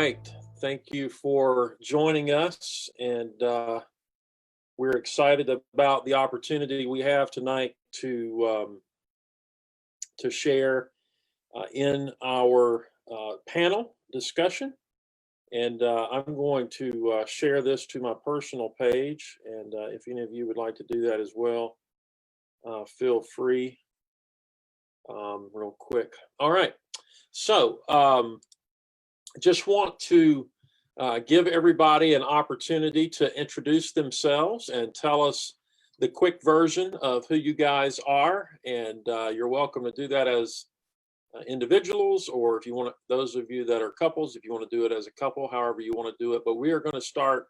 right. Thank you for joining us. And we're excited about the opportunity we have tonight to share in our panel discussion. And I'm going to share this to my personal page. And if any of you would like to do that as well, feel free real quick. All right. So just want to give everybody an opportunity to introduce themselves and tell us the quick version of who you guys are. And you're welcome to do that as individuals, or if you want to, those of you that are couples, if you want to do it as a couple, however you want to do it. But we are going to start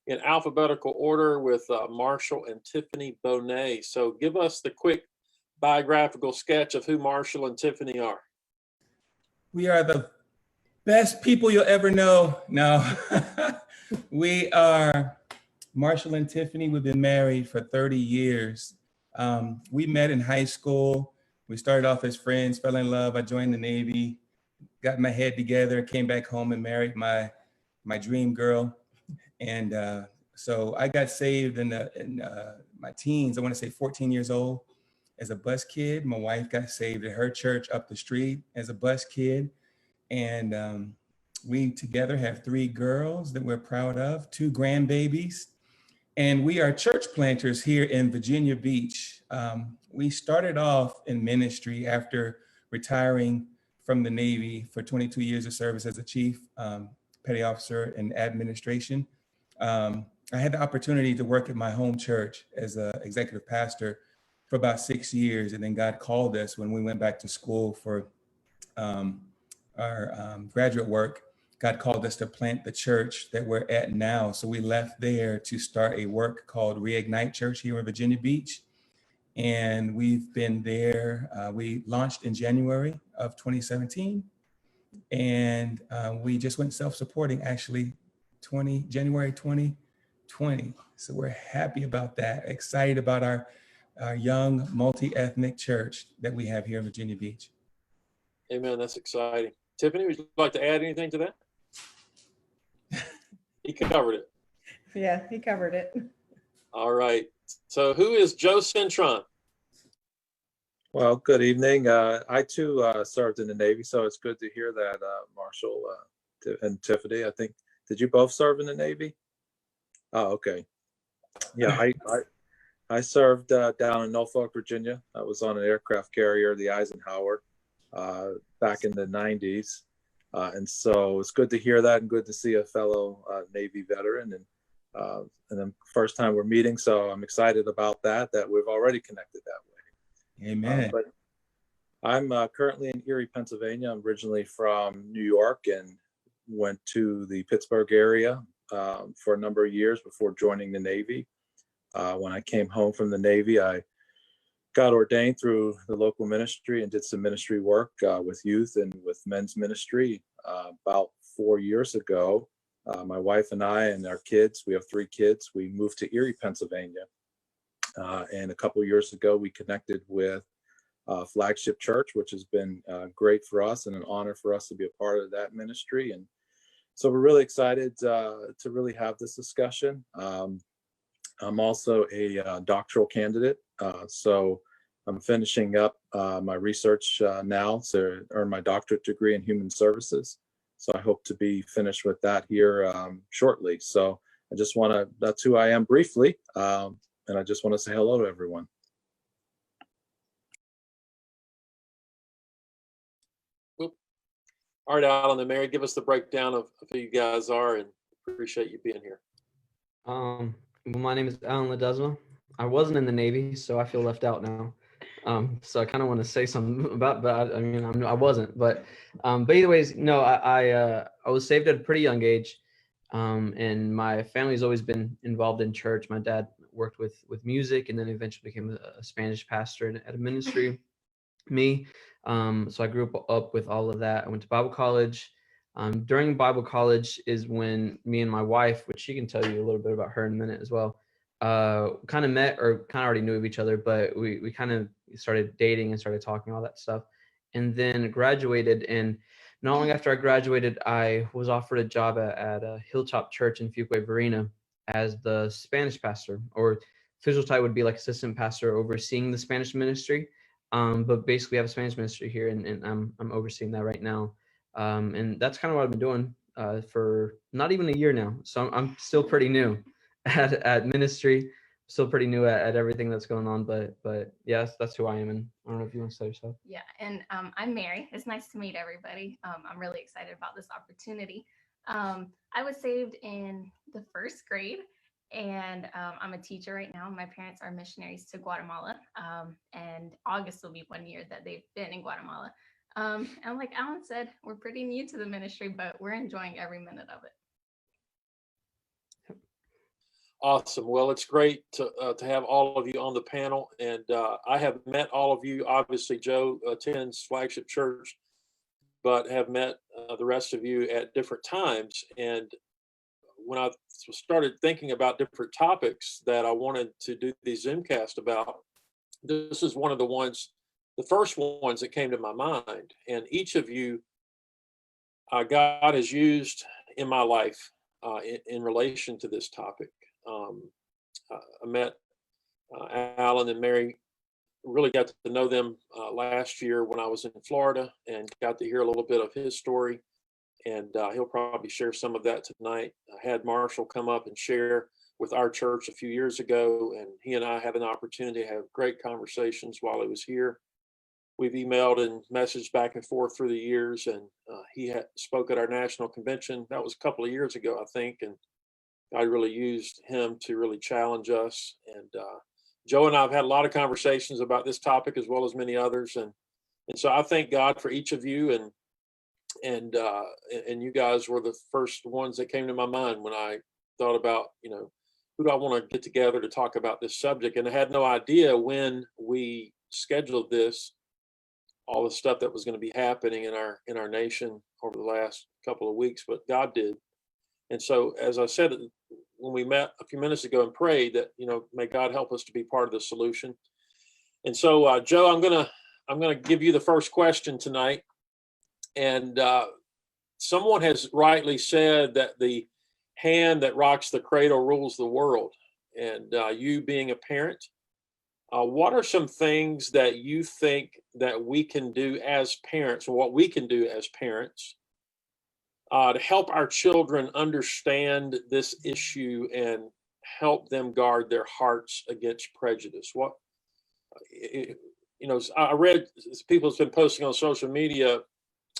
in alphabetical order with Marshall and Tiffany Bonet. So give us the quick biographical sketch of who Marshall and Tiffany are. We are the best people you'll ever know. No, we are Marshall and Tiffany. We've been married for 30 years. We met in high school. We started off as friends, fell in love. I joined the Navy, got my head together, came back home and married my dream girl. And so I got saved in my teens. I want to say 14 years old as a bus kid. My wife got saved at her church up the street as a bus kid. And we together have 3 girls that we're proud of, 2 grandbabies. And we are church planters here in Virginia Beach. We started off in ministry after retiring from the Navy for 22 years of service as a chief petty officer in administration. I had the opportunity to work at my home church as an executive pastor for about 6 years. And then God called us when we went back to school for our graduate work. God called us to plant the church that we're at now. So we left there to start a work called Reignite Church here in Virginia Beach. And we've been there. We launched in January of 2017. And we just went self-supporting actually January 2020. So we're happy about that, excited about our young multi-ethnic church that we have here in Virginia Beach. Amen. That's exciting. Tiffany, would you like to add anything to that? He covered it. Yeah, he covered it. All right. So who is Joe Cintron? Well, good evening. I too served in the Navy, so it's good to hear that Marshall and Tiffany. I think, did you both serve in the Navy? Oh, okay. Yeah, I served down in Norfolk, Virginia. I was on an aircraft carrier, the Eisenhower, back in the 90s. And so it's good to hear that and good to see a fellow Navy veteran. And then first time we're meeting, so I'm excited about that we've already connected that way. Amen. But I'm currently in Erie, Pennsylvania. I'm originally from New York and went to the Pittsburgh area for a number of years before joining the Navy. When I came home from the Navy, I got ordained through the local ministry and did some ministry work with youth and with men's ministry. About 4 years ago, my wife and I and our kids, we have 3 kids, we moved to Erie, Pennsylvania. And a couple of years ago, we connected with Flagship Church, which has been great for us and an honor for us to be a part of that ministry. And so we're really excited to really have this discussion. I'm also a doctoral candidate. So I'm finishing up my research now to earn my doctorate degree in human services. So I hope to be finished with that here shortly. So I just want to, that's who I am briefly. And I just want to say hello to everyone. All right, Alan and Mary, give us the breakdown of who you guys are, and appreciate you being here. Well, my name is Alan Ledesma. I wasn't in the Navy, so I feel left out now. So I kind of want to say something about, but I mean, I wasn't. But either ways, no, I was saved at a pretty young age, and my family's always been involved in church. My dad worked with music, and then eventually became a Spanish pastor at a ministry. So I grew up with all of that. I went to Bible college. During Bible college is when me and my wife, which she can tell you a little bit about her in a minute as well, kind of met, or kind of already knew of each other, but we kind of started dating and started talking, all that stuff, and then graduated. And not long after I graduated, I was offered a job at a Hilltop Church in Fuquay Varina as the Spanish pastor, or official title would be like assistant pastor overseeing the Spanish ministry. But basically, we have a Spanish ministry here, and I'm overseeing that right now. And that's kind of what I've been doing for not even a year now. So I'm still pretty new at ministry, still pretty new at everything that's going on. But yes, that's who I am. And I don't know if you want to say yourself. Yeah, and I'm Mary. It's nice to meet everybody. I'm really excited about this opportunity. I was saved in the first grade, and I'm a teacher right now. My parents are missionaries to Guatemala, and August will be 1 year that they've been in Guatemala. And like Alan said, we're pretty new to the ministry, but we're enjoying every minute of it. Awesome. Well, it's great to have all of you on the panel, and I have met all of you. Obviously, Joe attends Flagship Church, but have met the rest of you at different times. And when I started thinking about different topics that I wanted to do these Zoomcasts about, this is one of the first ones that came to my mind. And each of you, God has used in my life in relation to this topic. I met Alan and Mary, really got to know them last year when I was in Florida, and got to hear a little bit of his story. And he'll probably share some of that tonight. I had Marshall come up and share with our church a few years ago, and he and I had an opportunity to have great conversations while he was here. We've emailed and messaged back and forth through the years, and he spoke at our national convention. That was a couple of years ago, I think, and I really used him to really challenge us. And Joe and I have had a lot of conversations about this topic as well as many others, and so I thank God for each of you, and you guys were the first ones that came to my mind when I thought about, who do I want to get together to talk about this subject. And I had no idea when we scheduled this, all the stuff that was going to be happening in our nation over the last couple of weeks, but God did. And so, as I said when we met a few minutes ago and prayed that, may God help us to be part of the solution. And so, Joe, I'm gonna give you the first question tonight. And someone has rightly said that the hand that rocks the cradle rules the world. And you being a parent, what are some things that you think that we can do as parents, or what we can do as parents, to help our children understand this issue and help them guard their hearts against prejudice? I read people have been posting on social media,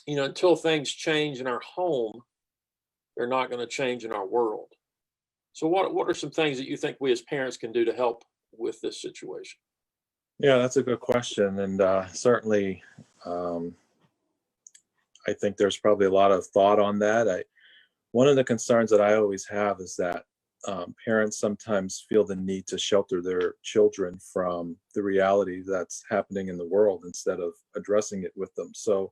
until things change in our home, they're not going to change in our world. So what are some things that you think we as parents can do to help with this situation? Yeah, that's a good question. And certainly, I think there's probably a lot of thought on that. One of the concerns that I always have is that parents sometimes feel the need to shelter their children from the reality that's happening in the world instead of addressing it with them. So,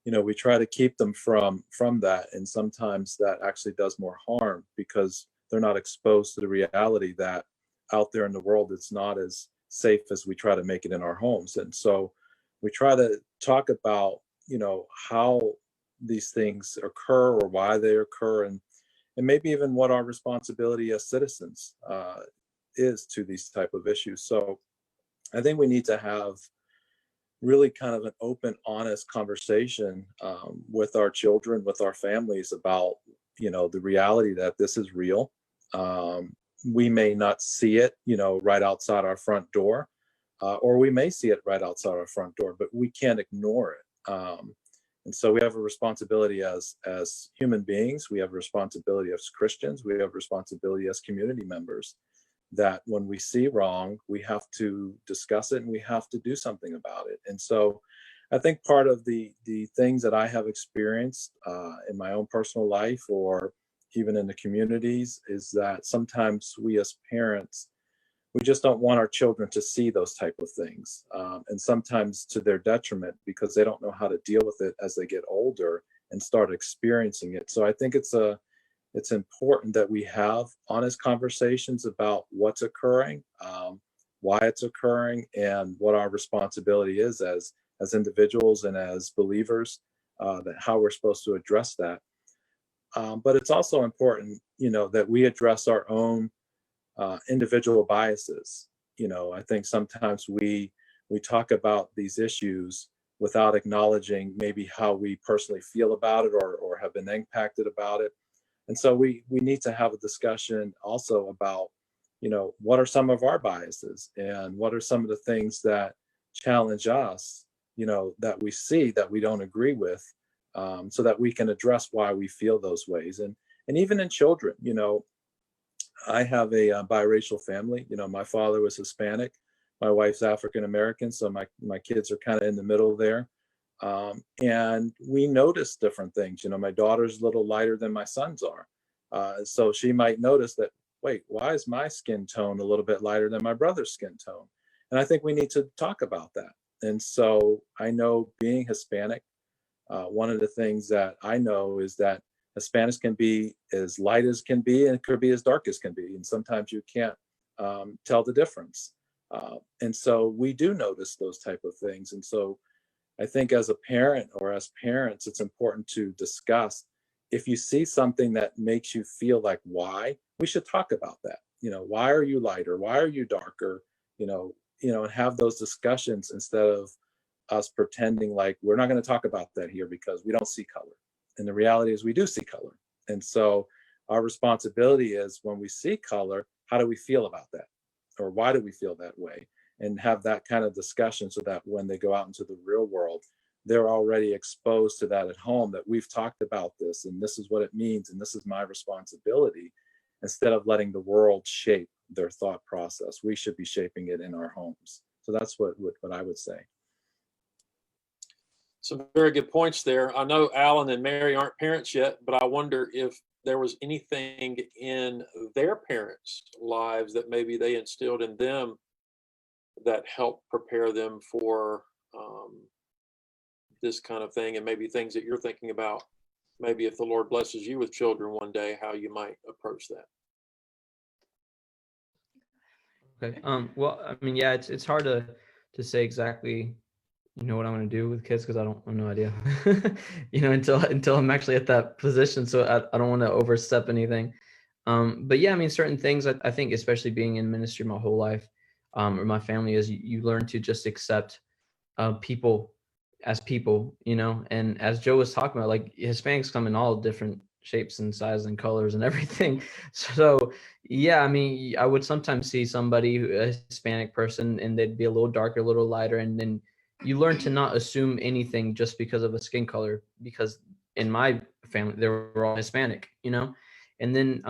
we try to keep them from that. And sometimes that actually does more harm because they're not exposed to the reality that out there in the world, it's not as safe as we try to make it in our homes. And so we try to talk about, how these things occur or why they occur, and maybe even what our responsibility as citizens is to these type of issues. So I think we need to have really kind of an open, honest conversation with our children, with our families about, the reality that this is real. We may not see it, right outside our front door, or we may see it right outside our front door, but we can't ignore it. And so we have a responsibility as human beings. We have a responsibility as Christians. We have a responsibility as community members that when we see wrong, we have to discuss it and we have to do something about it. And so I think part of the things that I have experienced in my own personal life or even in the communities is that sometimes we as parents, we just don't want our children to see those type of things. And sometimes to their detriment because they don't know how to deal with it as they get older and start experiencing it. So I think it's important that we have honest conversations about what's occurring, why it's occurring, and what our responsibility is as individuals and as believers that how we're supposed to address that. But it's also important, that we address our own individual biases. I think sometimes we talk about these issues without acknowledging maybe how we personally feel about it or have been impacted about it. And so we need to have a discussion also about, what are some of our biases and what are some of the things that challenge us, that we see that we don't agree with, so that we can address why we feel those ways. And even in children, I have a biracial family. My father was Hispanic, my wife's African American, so my kids are kind of in the middle there. And we notice different things. My daughter's a little lighter than my sons are, so she might notice that. Wait, why is my skin tone a little bit lighter than my brother's skin tone? And I think we need to talk about that. And so I know, being Hispanic, one of the things that I know is that Hispanics can be as light as can be, and it could be as dark as can be. And sometimes you can't tell the difference. And so we do notice those type of things. And so I think as a parent or as parents, it's important to discuss, if you see something that makes you feel like, why, we should talk about that. Why are you lighter? Why are you darker? And have those discussions instead of us pretending like we're not going to talk about that here because we don't see color. And the reality is we do see color. And so our responsibility is, when we see color, how do we feel about that? Or why do we feel that way? And have that kind of discussion so that when they go out into the real world, they're already exposed to that at home, that we've talked about this and this is what it means and this is my responsibility, instead of letting the world shape their thought process. We should be shaping it in our homes. So that's what I would say. Some very good points there. I know Alan and Mary aren't parents yet, but I wonder if there was anything in their parents' lives that maybe they instilled in them that helped prepare them for this kind of thing, and maybe things that you're thinking about, maybe if the Lord blesses you with children one day, how you might approach that. Okay. Well, I mean, yeah, it's hard to say exactly, what I'm going to do with kids, because I have no idea, until I'm actually at that position. So I don't want to overstep anything. But yeah, I mean, certain things I think, especially being in ministry my whole life, or my family, is you learn to just accept people as people, and as Joe was talking about, like, Hispanics come in all different shapes and sizes and colors and everything. So yeah, I mean, I would sometimes see somebody, a Hispanic person, and they'd be a little darker, a little lighter, and then you learn to not assume anything just because of a skin color, because in my family they were all Hispanic, and then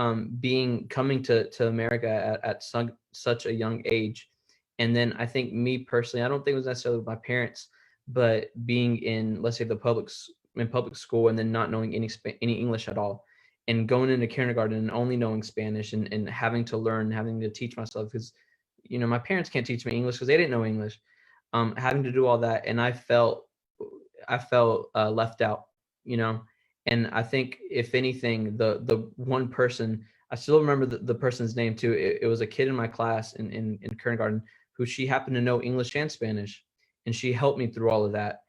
coming to America at such a young age. And then I think, me personally, I don't think it was necessarily my parents, but being in, let's say, public school, and then not knowing any English at all, and going into kindergarten and only knowing Spanish, and having to teach myself, because my parents can't teach me English because they didn't know English. Having to do all that, and I felt left out, and I think, if anything, the one person, I still remember the person's name too. It was a kid in my class in kindergarten, who, she happened to know English and Spanish, and she helped me through all of that.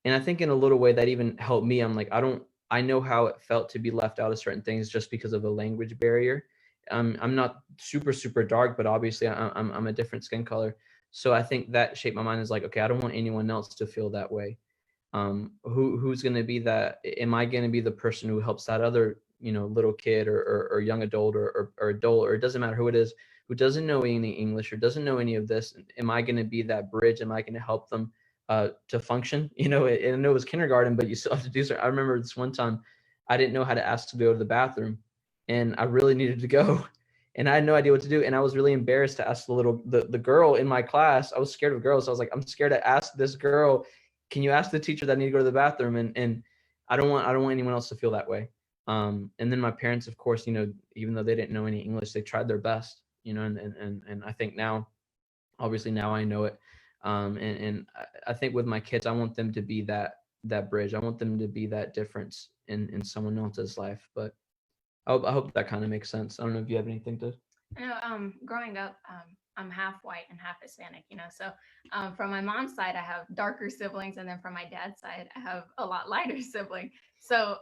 And I think, in a little way, that even helped me. I'm like, I know how it felt to be left out of certain things just because of a language barrier. I'm not super dark, but obviously I'm a different skin color. So I think that shaped my mind, is like, okay, I don't want anyone else to feel that way. Who's going to be that? Am I going to be the person who helps that other, little kid or young adult or adult, or it doesn't matter who it is, who doesn't know any English or doesn't know any of this? Am I going to be that bridge? Am I going to help them to function? And I know it was kindergarten, but you still have to do so. I remember this one time, I didn't know how to ask to go to the bathroom, and I really needed to go. And I had no idea what to do. And I was really embarrassed to ask the girl in my class. I was scared of girls. So I was like, I'm scared to ask this girl, can you ask the teacher that I need to go to the bathroom? And I don't want anyone else to feel that way. And then my parents, of course, even though they didn't know any English, they tried their best, and I think now, obviously now I know it. And I think with my kids, I want them to be that bridge. I want them to be that difference in someone else's life. But I hope that kind of makes sense. I don't know if you have anything to. Growing up, I'm half white and half Hispanic, you know. So from my mom's side, I have darker siblings, and then from my dad's side, I have a lot lighter sibling. So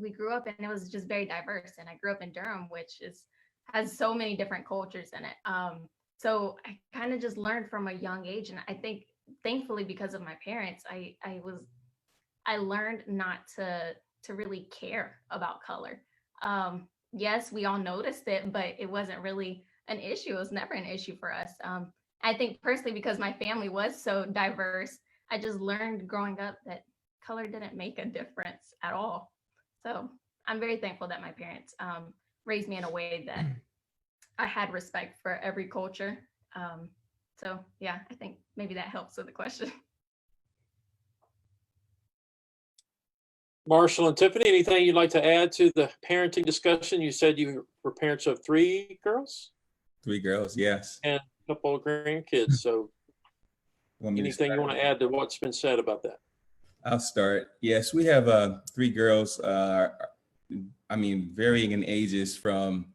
we grew up, and it was just very diverse. And I grew up in Durham, which has so many different cultures in it. So I kind of just learned from a young age, and I think thankfully because of my parents, I learned not to really care about color. Yes, we all noticed it, but it wasn't really an issue. It was never an issue for us. I think personally, because my family was so diverse, I just learned growing up that color didn't make a difference at all. So I'm very thankful that my parents raised me in a way that I had respect for every culture. So yeah, I think maybe that helps with the question. Marshall and Tiffany, anything you'd like to add to the parenting discussion? You said you were parents of 3 girls 3 girls, yes. and a couple of grandkids. So Want me to anything you start? want to add to what's been said about that? I'll start. Yes, we have 3 girls. I mean, varying in ages from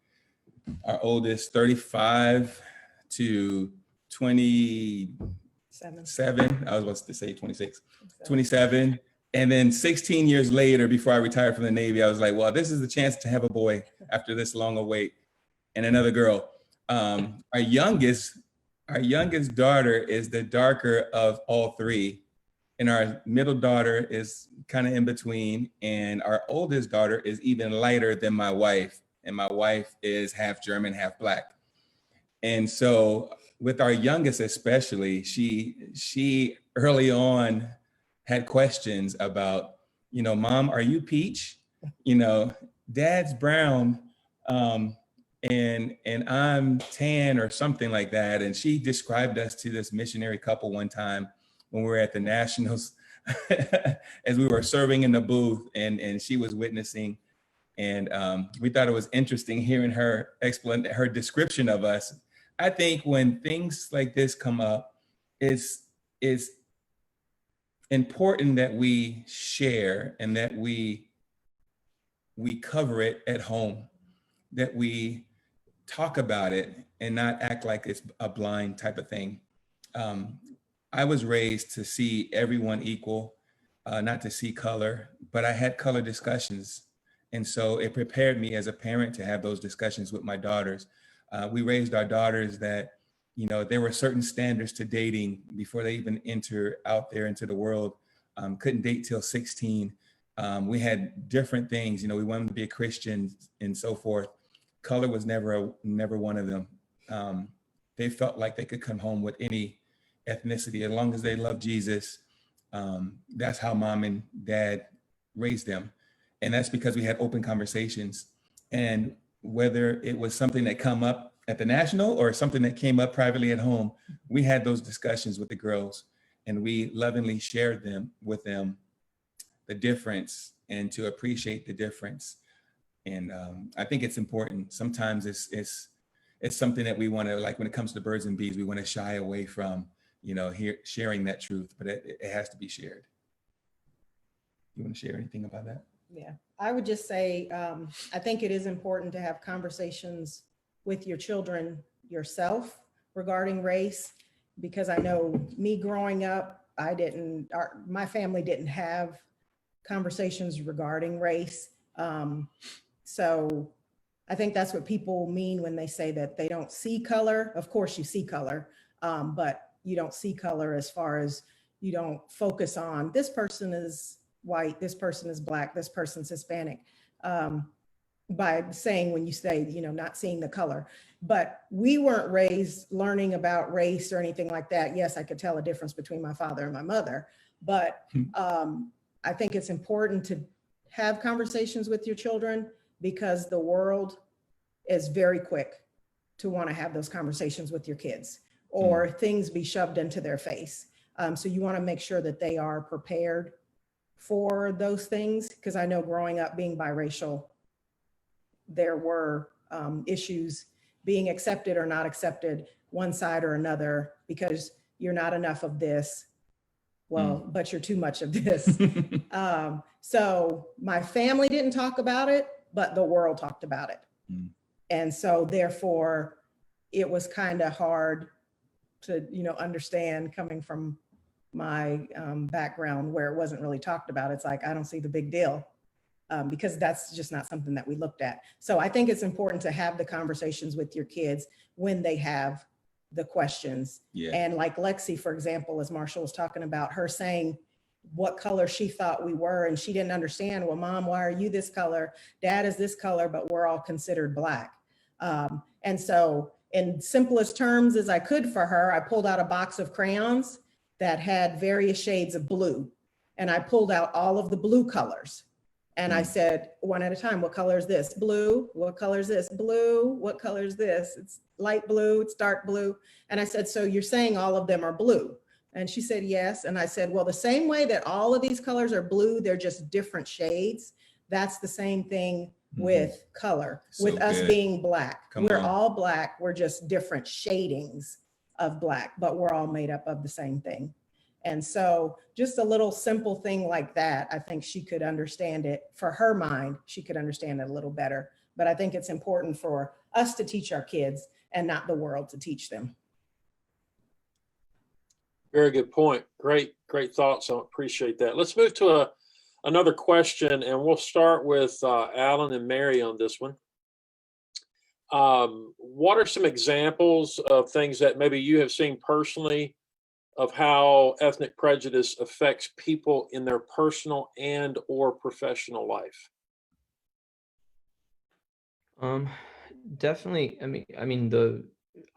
our oldest 35 to 27. 7. I was about to say 26, 27. And then 16 years later, before I retired from the Navy, I was like, well, this is the chance to have a boy after this long a wait, and another girl. Our youngest daughter is the darker of all 3. And our middle daughter is kind of in between. And our oldest daughter is even lighter than my wife. And my wife is half German, half Black. And so with our youngest especially, she early on had questions about, you know, Mom, are you peach? You know, Dad's brown, and I'm tan or something like that. And she described us to this missionary couple one time when we were at the Nationals as we were serving in the booth, and she was witnessing. And we thought it was interesting hearing her explain her description of us. I think when things like this come up, it's important that we share and that we cover it at home, that we talk about it and not act like it's a blind type of thing. I was raised to see everyone equal, not to see color, but I had color discussions. And so it prepared me as a parent to have those discussions with my daughters. We raised our daughters that, you know, there were certain standards to dating before they even enter out there into the world. Couldn't date till 16. We had different things, you know, we wanted to be a Christian and so forth. Color was never one of them. They felt like they could come home with any ethnicity as long as they loved Jesus. That's how Mom and Dad raised them. And that's because we had open conversations. And whether it was something that come up at the National or something that came up privately at home, we had those discussions with the girls, and we lovingly shared with them the difference and to appreciate the difference. And I think it's important. Sometimes it's something that we want to, like when it comes to birds and bees, we want to shy away from, you know, sharing that truth, but it has to be shared. You want to share anything about that? Yeah, I would just say, I think it is important to have conversations with your children yourself regarding race, because I know me growing up, my family didn't have conversations regarding race. So I think that's what people mean when they say that they don't see color. Of course you see color, but you don't see color as far as you don't focus on this person is white, this person is Black, this person's Hispanic, by saying, when you say, you know, not seeing the color. But we weren't raised learning about race or anything like that. Yes, I could tell a difference between my father and my mother, but I think it's important to have conversations with your children, because the world is very quick to want to have those conversations with your kids, or things be shoved into their face. So you want to make sure that they are prepared for those things, because I know growing up being biracial, there were issues being accepted or not accepted, one side or another, because you're not enough of this. Well, but you're too much of this. So my family didn't talk about it, but the world talked about it. And so therefore, it was kind of hard to, understand coming from my background where it wasn't really talked about. It's like, I don't see the big deal. Because that's just not something that we looked at. So I think it's important to have the conversations with your kids when they have the questions. Yeah. And like Lexi, for example, as Marshall was talking about, her saying what color she thought we were, and she didn't understand, well, Mom, why are you this color? Dad is this color, but we're all considered Black. And so in simplest terms as I could for her, I pulled out a box of crayons that had various shades of blue. And I pulled out all of the blue colors. And I said, one at a time, what color is this? Blue. What color is this? Blue. What color is this? It's light blue. It's dark blue. And I said, so you're saying all of them are blue? And she said, yes. And I said, well, the same way that all of these colors are blue, they're just different shades. That's the same thing with color, So with us good. being Black. Come We're on. all Black. We're just different shadings of Black, but we're all made up of the same thing. And so just a little simple thing like that, I think she could understand it for her mind. She could understand it a little better. But I think it's important for us to teach our kids and not the world to teach them. Very good point. Great thoughts. I appreciate that. Let's move to another question, and we'll start with Alan and Mary on this one. What are some examples of things that maybe you have seen personally of how ethnic prejudice affects people in their personal and or professional life? Definitely.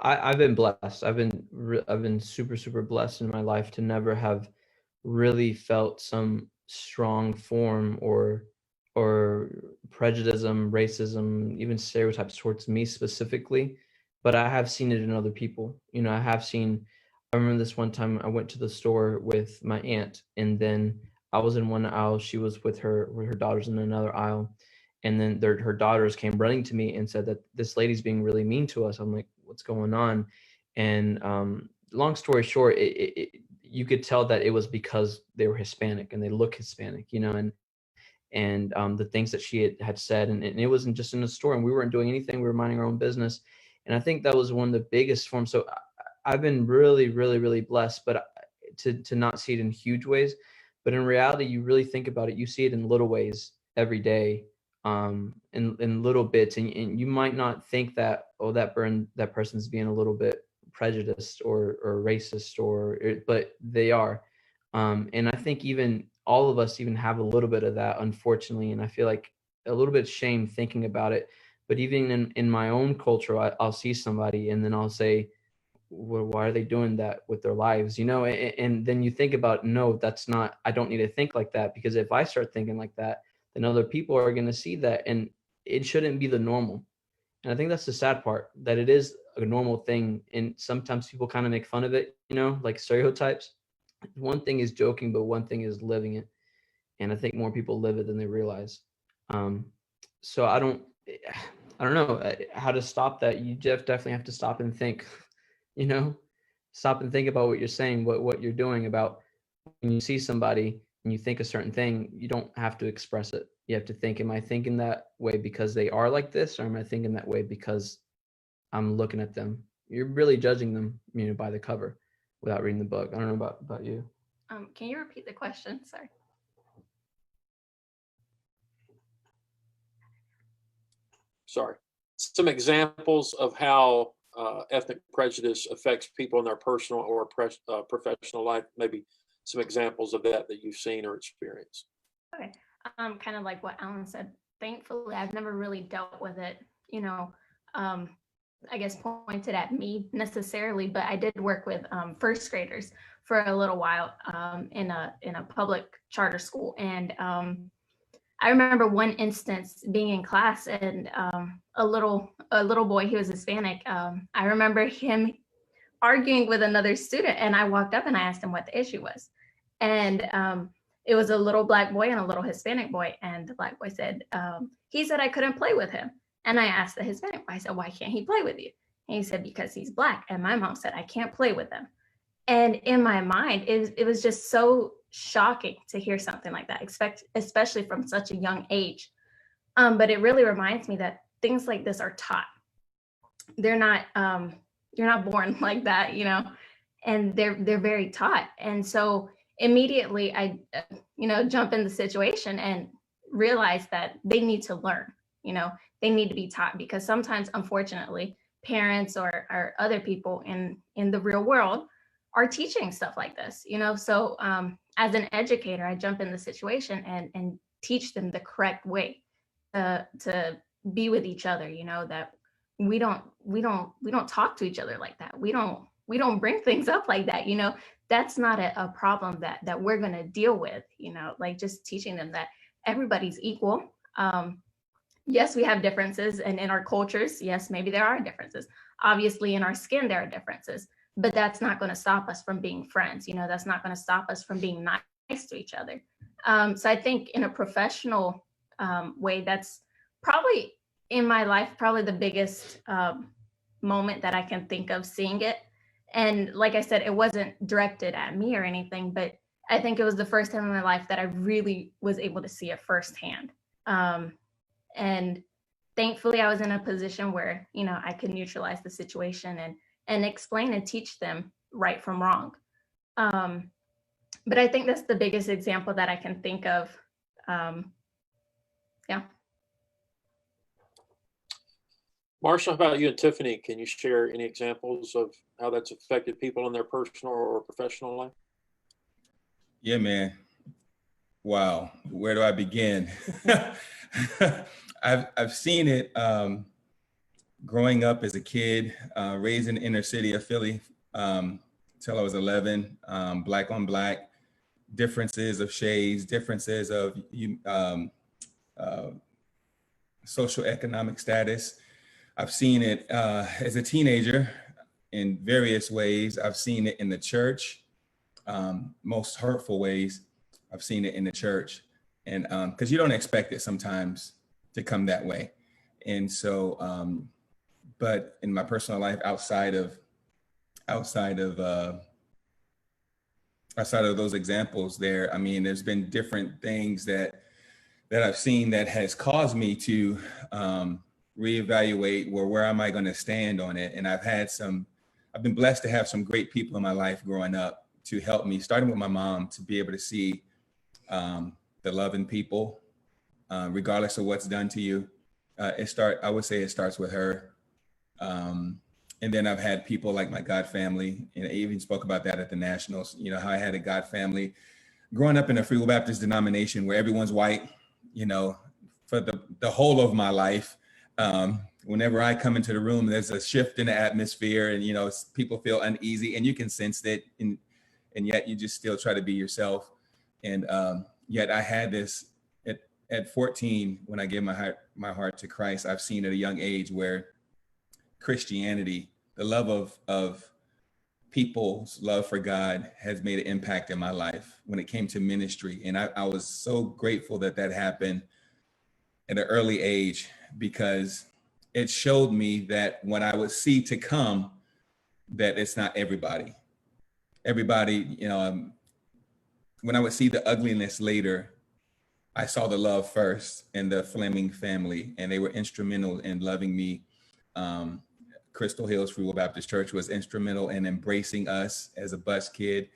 I've been blessed. I've been super blessed in my life to never have really felt some strong form or prejudice, racism, even stereotypes towards me specifically. But I have seen it in other people. I remember this one time I went to the store with my aunt, and then I was in one aisle. She was with her daughters in another aisle. And then her daughters came running to me and said that this lady's being really mean to us. I'm like, what's going on? And long story short, you could tell that it was because they were Hispanic and they look Hispanic, and the things that she had said. And it wasn't just in the store, and we weren't doing anything. We were minding our own business. And I think that was one of the biggest forms. So I've been really blessed, but to not see it in huge ways. But in reality, you really think about it, you see it in little ways every day. In little bits, and you might not think that, oh, that person's being a little bit prejudiced or racist but they are. And I think even all of us even have a little bit of that, unfortunately. And I feel like a little bit of shame thinking about it. But even in my own culture, I'll see somebody and then I'll say, well, why are they doing that with their lives? And then you think about, no, that's not, I don't need to think like that, because if I start thinking like that, then other people are going to see that, and it shouldn't be the normal. And I think that's the sad part, that it is a normal thing. And sometimes people kind of make fun of it, like stereotypes. One thing is joking, but one thing is living it. And I think more people live it than they realize. So I don't know how to stop that. You definitely have to stop and think, stop and think about what you're saying, what you're doing. About when you see somebody and you think a certain thing, you don't have to express it. You have to think, am I thinking that way because they are like this, or am I thinking that way because I'm looking at them? You're really judging them, by the cover without reading the book. I don't know about you. Can you repeat the question? Sorry. Sorry. Some examples of how ethnic prejudice affects people in their personal or professional life, maybe some examples of that you've seen or experienced. Okay. Kind of like what Alan said, thankfully, I've never really dealt with it, I guess pointed at me necessarily, but I did work with first graders for a little while in a public charter school. And I remember one instance being in class, and a little boy, he was Hispanic. I remember him arguing with another student, and I walked up and I asked him what the issue was. And it was a little Black boy and a little Hispanic boy. And the Black boy said, he said I couldn't play with him. And I asked the Hispanic boy, I said, why can't he play with you? And he said, because he's Black. And my mom said, I can't play with him. And in my mind, it was just so shocking to hear something like that, especially from such a young age. But it really reminds me that things like this are taught. They're not you're not born like that, you know, and they're very taught. And so immediately I, jump in the situation and realize that they need to learn, you know, they need to be taught, because sometimes, unfortunately, parents or other people in the real world are teaching stuff like this, you know. So as an educator, I jump in the situation and teach them the correct way to be with each other, you know, that we don't talk to each other like that. We don't bring things up like that, you know. That's not a problem that we're going to deal with, you know, like just teaching them that everybody's equal. Yes, we have differences, and in our cultures, yes, maybe there are differences. Obviously, in our skin, there are differences, but that's not going to stop us from being friends. You know, that's not going to stop us from being nice to each other. So I think in a professional way, that's probably in my life, probably the biggest moment that I can think of seeing it. And like I said, it wasn't directed at me or anything, but I think it was the first time in my life that I really was able to see it firsthand. And thankfully, I was in a position where, you know, I could neutralize the situation and explain and teach them right from wrong. But I think that's the biggest example that I can think of. Yeah. Marsha, how about you and Tiffany? Can you share any examples of how that's affected people in their personal or professional life? Yeah, man. Wow. Where do I begin? I've seen it growing up as a kid, raised in the inner city of Philly till I was 11, black on black, differences of shades, differences of social economic status. I've seen it as a teenager in various ways. I've seen it in the church, most hurtful ways. I've seen it in the church, and because you don't expect it sometimes to come that way. And so, but in my personal life, outside of those examples there, I mean, there's been different things that I've seen that has caused me to reevaluate where am I going to stand on it. And I've been blessed to have some great people in my life growing up to help me, starting with my mom, to be able to see the love in people, regardless of what's done to you. I would say it starts with her. And then I've had people like my God family, and I even spoke about that at the Nationals, you know, how I had a God family growing up in a Free Will Baptist denomination where everyone's white, you know, for the whole of my life. Whenever I come into the room, there's a shift in the atmosphere, and, you know, people feel uneasy, and you can sense that, and yet you just still try to be yourself. And yet I had this at 14, when I gave my heart to Christ. I've seen at a young age where Christianity, the love of people's love for God, has made an impact in my life when it came to ministry. And I was so grateful that happened at an early age, because it showed me that when I would see to come, that it's not everybody. Everybody, you know, when I would see the ugliness later, I saw the love first in the Fleming family, and they were instrumental in loving me. Crystal Hills Free Will Baptist Church was instrumental in embracing us as a bus kid.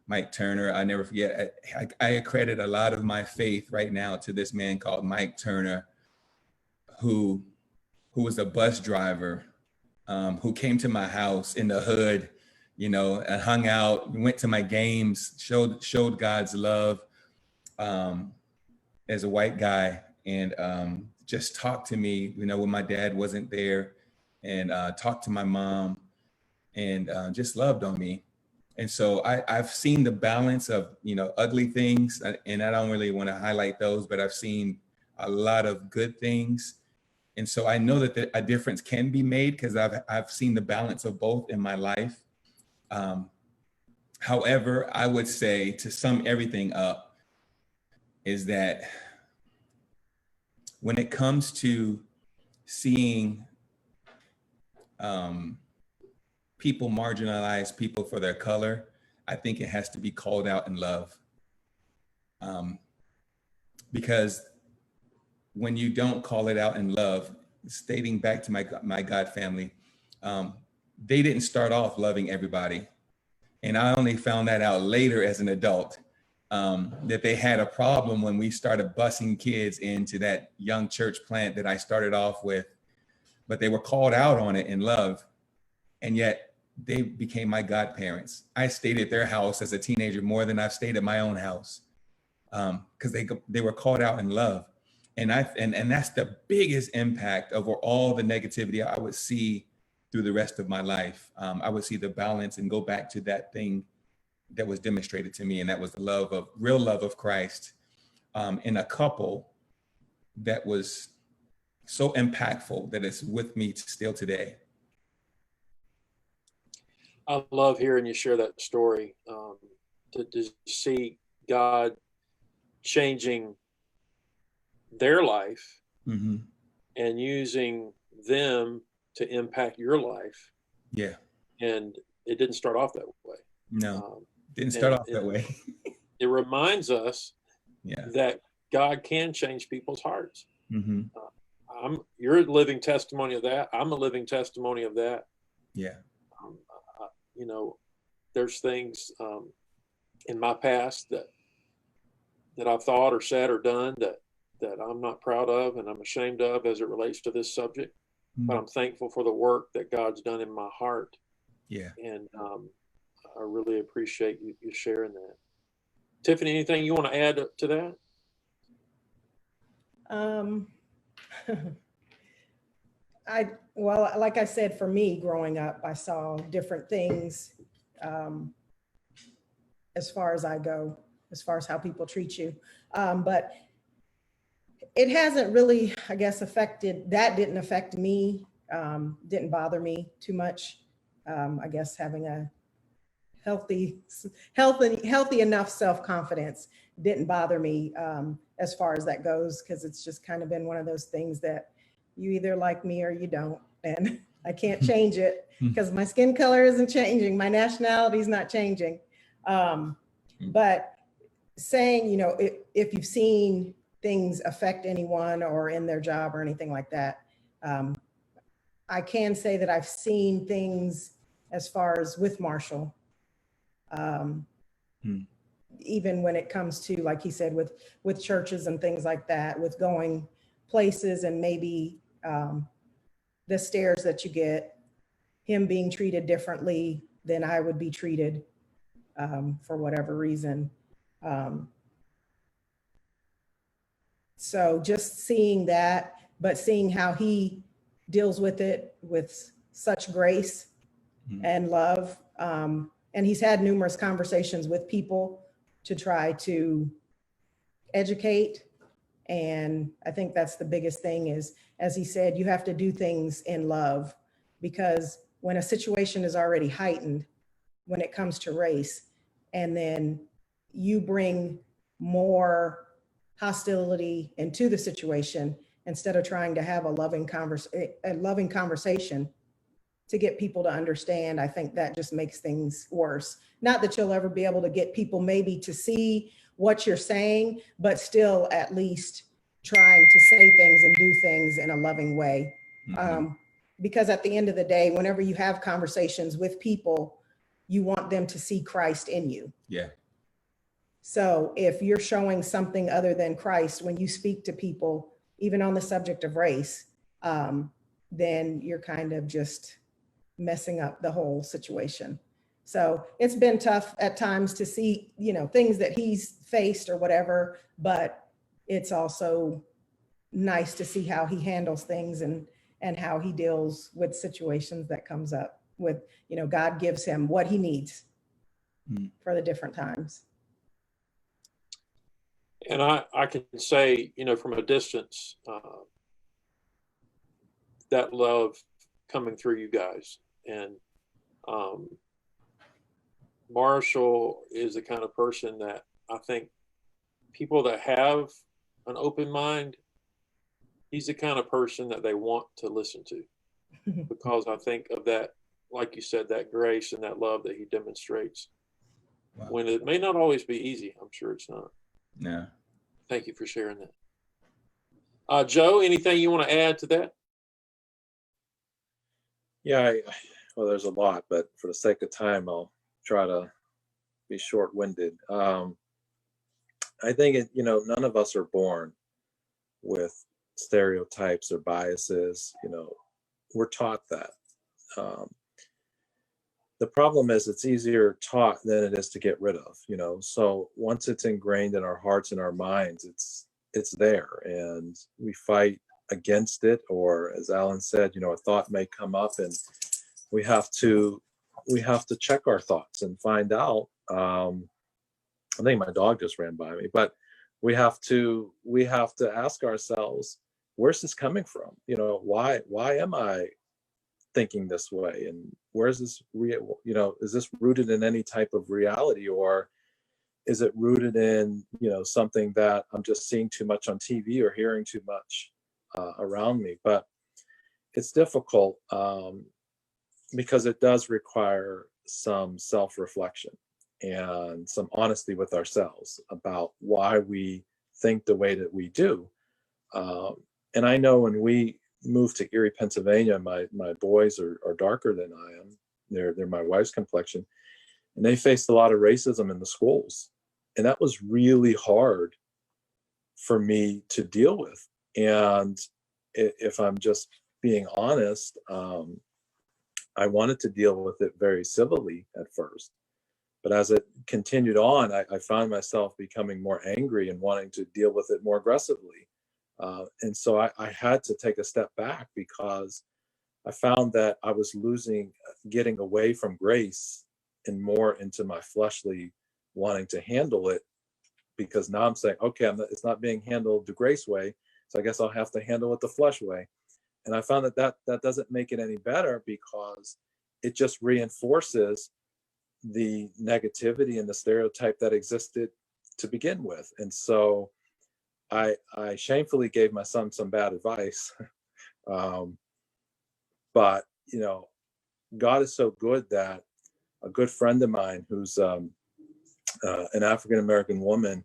Mike Turner, I never forget, I accredit a lot of my faith right now to this man called Mike Turner, who was a bus driver, who came to my house in the hood, you know, and hung out, went to my games, showed God's love as a white guy, and just talked to me, you know, when my dad wasn't there, and talked to my mom, and just loved on me. And so I've seen the balance of, you know, ugly things, and I don't really want to highlight those, but I've seen a lot of good things. And so I know that a difference can be made, because I've seen the balance of both in my life. However, I would say, to sum everything up, is that when it comes to seeing people marginalize people for their color, I think it has to be called out in love. Because when you don't call it out in love, stating back to my God family, they didn't start off loving everybody. And I only found that out later as an adult, that they had a problem when we started busing kids into that young church plant that I started off with, but they were called out on it in love. And yet they became my godparents. I stayed at their house as a teenager more than I've stayed at my own house, because they were called out in love. And that's the biggest impact over all the negativity I would see through the rest of my life. I would see the balance and go back to that thing that was demonstrated to me, and that was the real love of Christ, in a couple that was so impactful that it's with me still today. I love hearing you share that story, to see God changing their life Mm-hmm. and using them to impact your life. Yeah. And it didn't start off that way. No, didn't start off that way. It reminds us Yeah. that God can change people's hearts. Mm-hmm. You're a living testimony of that. I'm a living testimony of that. Yeah. You know, there's things in my past that I've thought or said or done that I'm not proud of and I'm ashamed of as it relates to this subject. But I'm thankful for the work that God's done in my heart. Yeah. And I really appreciate you sharing that. Tiffany, anything you want to add to that? Well, like I said, for me growing up, I saw different things, as far as I go, as far as how people treat you. But it hasn't really, I guess, didn't affect me, didn't bother me too much. I guess having a healthy enough self-confidence didn't bother me, as far as that goes, because it's just kind of been one of those things that you either like me or you don't, and I can't change it because my skin color isn't changing, my nationality is not changing. But saying, you know, if you've seen things affect anyone or in their job or anything like that, I can say that I've seen things as far as with Marshall, even when it comes to, like he said, with churches and things like that, with going places and maybe the stares that you get, him being treated differently than I would be treated, for whatever reason. So just seeing that, but seeing how he deals with it with such grace and love. And he's had numerous conversations with people to try to educate. And I think that's the biggest thing is, as he said, you have to do things in love, because when a situation is already heightened, when it comes to race, and then you bring more hostility into the situation instead of trying to have a loving conversation to get people to understand, I think that just makes things worse. Not that you'll ever be able to get people maybe to see what you're saying, but still at least trying to say things and do things in a loving way. Because at the end of the day, whenever you have conversations with people, you want them to see Christ in you. Yeah. So if you're showing something other than Christ when you speak to people, even on the subject of race, then you're kind of just messing up the whole situation. So it's been tough at times to see, you know, things that he's faced or whatever, but it's also nice to see how he handles things and how he deals with situations that comes up with, you know, God gives him what he needs for the different times. And I can say, you know, from a distance, that love coming through you guys. And Marshall is the kind of person that I think people that have an open mind, he's the kind of person that they want to listen to, because I think of that, like you said, that grace and that love that he demonstrates. Wow. When it may not always be easy. I'm sure it's not. Yeah. Thank you for sharing that. Joe, anything you want to add to that? Yeah, Well, there's a lot, but for the sake of time, I'll try to be short-winded. I think none of us are born with stereotypes or biases. We're taught that. The problem is it's easier taught than it is to get rid of. So once it's ingrained in our hearts and our minds, it's there, and we fight against it. Or, as Alan said, a thought may come up, and we have to check our thoughts and find out. I think my dog just ran by me, but we have to ask ourselves, where's this coming from? Why am I thinking this way? And where's this is this rooted in any type of reality, or is it rooted in something that I'm just seeing too much on TV or hearing too much around me? But it's difficult because it does require some self-reflection and some honesty with ourselves about why we think the way that we do. And I know when we moved to Erie, Pennsylvania, my boys are darker than I am. They're my wife's complexion, and they faced a lot of racism in the schools, and that was really hard for me to deal with. And if I'm just being honest, I wanted to deal with it very civilly at first. But as it continued on, I found myself becoming more angry and wanting to deal with it more aggressively. And so I had to take a step back, because I found that I was getting away from grace and more into my fleshly wanting to handle it, because now I'm saying, okay, it's not being handled the grace way, so I guess I'll have to handle it the flesh way. And I found that doesn't make it any better, because it just reinforces the negativity and the stereotype that existed to begin with. And so I shamefully gave my son some bad advice. But God is so good that a good friend of mine who's an African-American woman,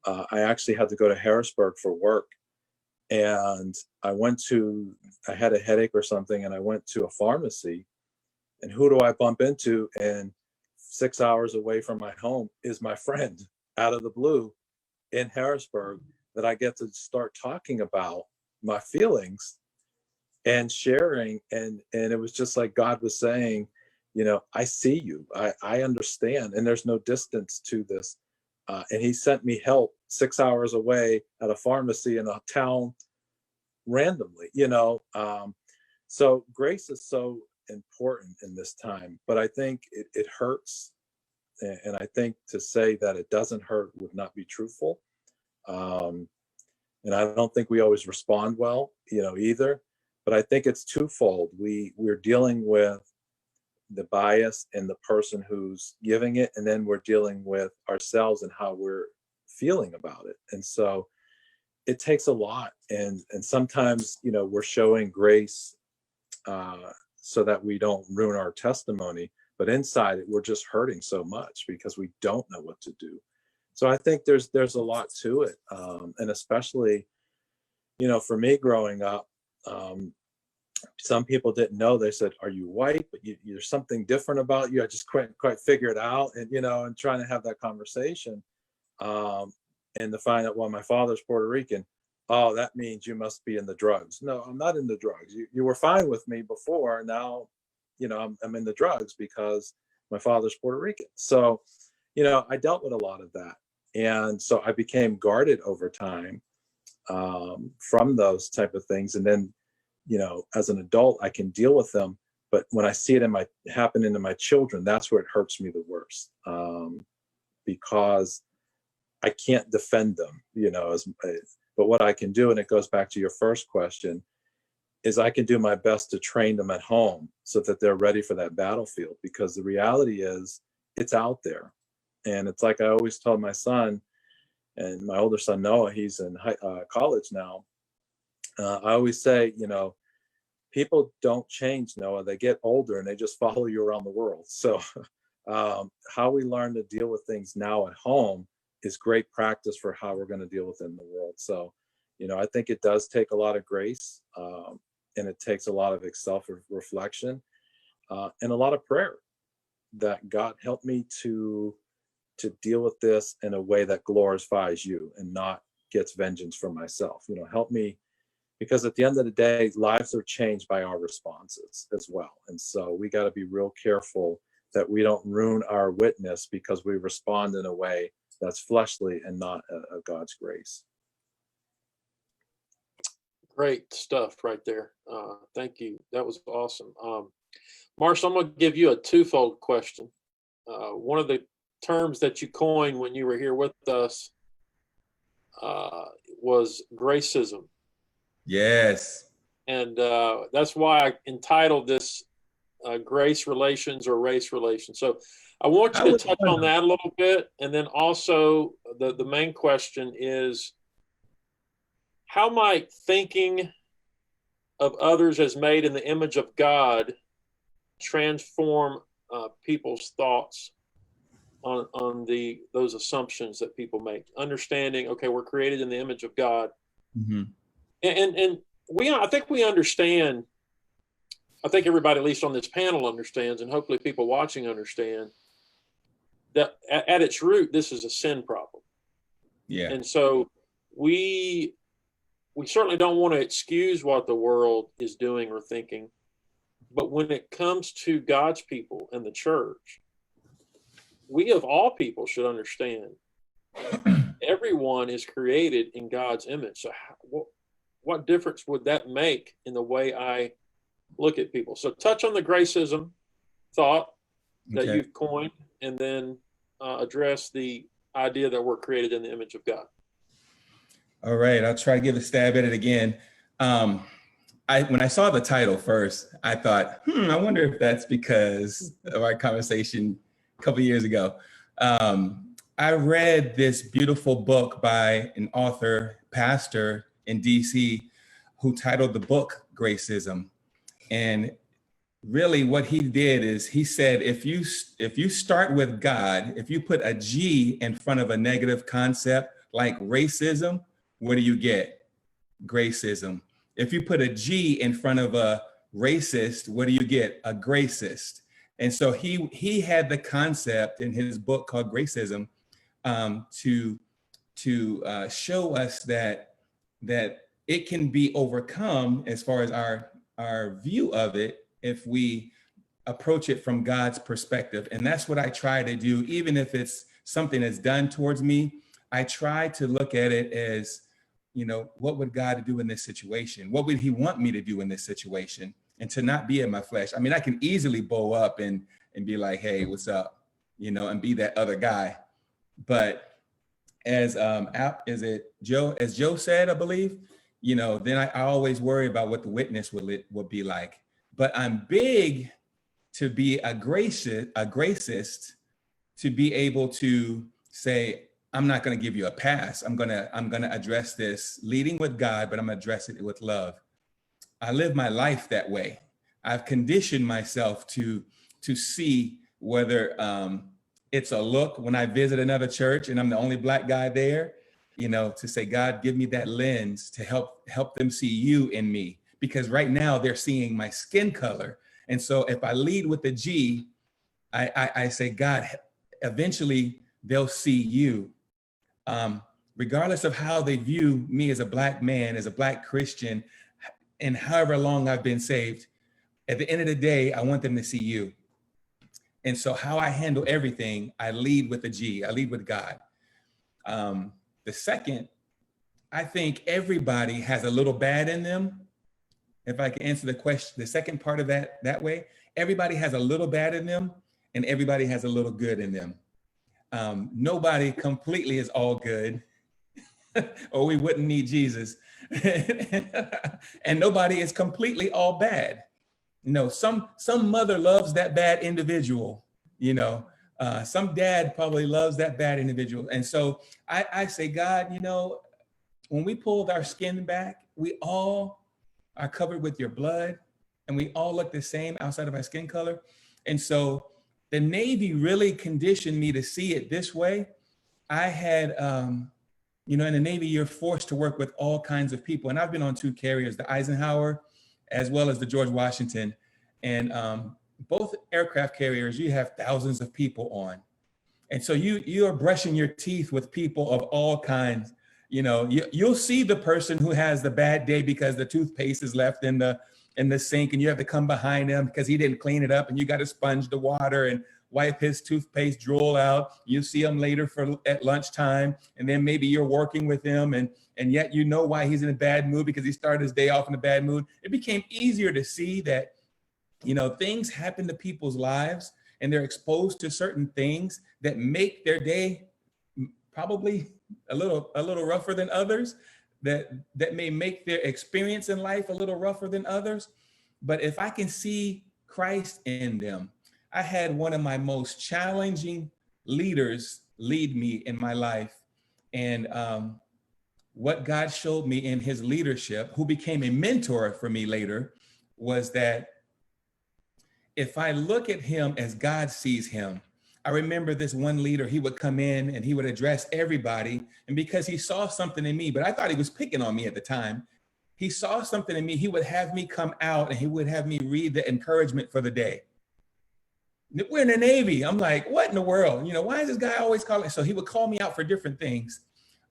I actually had to go to Harrisburg for work. And I had a headache or something, and I went to a pharmacy, and who do I bump into? And 6 hours away from my home is my friend, out of the blue, in Harrisburg, that I get to start talking about my feelings and sharing. And it was just like God was saying, I see you, I understand, and there's no distance to this. And he sent me help 6 hours away at a pharmacy in a town randomly. So grace is so important in this time, but I think it hurts. And I think to say that it doesn't hurt would not be truthful. And I don't think we always respond well, either. But I think it's twofold. We're dealing with the bias in the person who's giving it, and then we're dealing with ourselves and how we're feeling about it. And so it takes a lot. And sometimes, we're showing grace so that we don't ruin our testimony. But inside it, we're just hurting so much because we don't know what to do. So I think there's a lot to it. And especially, for me growing up, some people didn't know. They said, "Are you white? But there's something different about you." I just couldn't quite figure it out. And, and trying to have that conversation, and to find out, well, my father's Puerto Rican. Oh, that means you must be in the drugs. No, I'm not in the drugs. You were fine with me before. Now, I'm in the drugs because my father's Puerto Rican. So, I dealt with a lot of that. And so I became guarded over time from those type of things. And then, as an adult, I can deal with them. But when I see it happening to my children, that's where it hurts me the worst, because I can't defend them, but what I can do, and it goes back to your first question, is I can do my best to train them at home so that they're ready for that battlefield, because the reality is it's out there. And it's like I always told my son, and my older son, Noah, he's in college now. I always say, people don't change, Noah. They get older and they just follow you around the world. So how we learn to deal with things now at home is great practice for how we're going to deal with it in the world. So, I think it does take a lot of grace, and it takes a lot of self-reflection. and a lot of prayer, that God help me to deal with this in a way that glorifies you and not gets vengeance for myself. You know, help me, because at the end of the day, lives are changed by our responses as well. And so we got to be real careful that we don't ruin our witness because we respond in a way that's fleshly and not a God's grace. Great stuff right there. Thank you. That was awesome. Marshall, I'm going to give you a twofold question. One of the terms that you coined when you were here with us was gracism. Yes. And that's why I entitled this Grace Relations or Race Relations. So I want you to touch on that a little bit. And then also the main question is, how might thinking of others as made in the image of God transform people's thoughts on those assumptions that people make? Understanding, okay, we're created in the image of God. Mm-hmm. And I think we understand, I think everybody, at least on this panel, understands, and hopefully people watching understand, that at its root, this is a sin problem. Yeah. And so we certainly don't want to excuse what the world is doing or thinking. But when it comes to God's people and the church, we of all people should understand everyone is created in God's image. So what difference would that make in the way I look at people? So touch on the gracism thought that you've coined, and then address the idea that we're created in the image of God. All right, I'll try to give a stab at it again. When I saw the title first, I thought, I wonder if that's because of our conversation a couple of years ago. I read this beautiful book by an author, pastor in DC, who titled the book Gracism. And really what he did is he said, if you start with God, if you put a G in front of a negative concept like racism, what do you get? Gracism. If you put a G in front of a racist, what do you get? A gracist. And so he had the concept in his book called Gracism to show us that it can be overcome as far as our view of it if we approach it from God's perspective. And that's what I try to do, even if it's something that's done towards me. I try to look at it as, what would God do in this situation? What would he want me to do in this situation? And to not be in my flesh. I mean, I can easily bow up and be like, hey, what's up? And be that other guy. But as Joe said, I believe, then I always worry about what the witness would be like. But I'm big to be a gracist, to be able to say, I'm not going to give you a pass. I'm going to address this leading with God, but I'm going to address it with love. I live my life that way. I've conditioned myself to see whether it's a look when I visit another church and I'm the only Black guy there, to say, God, give me that lens to help them see you in me. Because right now they're seeing my skin color. And so if I lead with the G, I say, God, eventually they'll see you. Regardless of how they view me as a Black man, as a Black Christian, and however long I've been saved, at the end of the day, I want them to see you. And so how I handle everything, I lead with a G, I lead with God. The second, I think everybody has a little bad in them. If I can answer the question, the second part of that way, everybody has a little bad in them and everybody has a little good in them. Nobody completely is all good or we wouldn't need Jesus. And nobody is completely all bad. Some mother loves that bad individual, some dad probably loves that bad individual. And so I say, God, when we pulled our skin back, we all are covered with your blood and we all look the same outside of our skin color. And so the Navy really conditioned me to see it this way. I had, in the Navy, you're forced to work with all kinds of people. And I've been on two carriers, the Eisenhower, as well as the George Washington. And both aircraft carriers, you have thousands of people on. And so you are brushing your teeth with people of all kinds. You know, you'll see the person who has the bad day because the toothpaste is left in the sink, and you have to come behind him because he didn't clean it up, and you got to sponge the water and wipe his toothpaste drool out. You see him later at lunchtime, and then maybe you're working with him, and yet you know why he's in a bad mood, because he started his day off in a bad mood. It became easier to see that, you know, things happen to people's lives, and they're exposed to certain things that make their day probably a little rougher than others, that may make their experience in life a little rougher than others. But if I can see Christ in them, I had one of my most challenging leaders lead me in my life. And what God showed me in his leadership, who became a mentor for me later, was that if I look at him as God sees him, I remember this one leader, he would come in and he would address everybody. And because he saw something in me, but I thought he was picking on me at the time, he saw something in me, he would have me come out and he would have me read the encouragement for the day. We're in the Navy. I'm like, what in the world? You know, why is this guy always calling? So he would call me out for different things.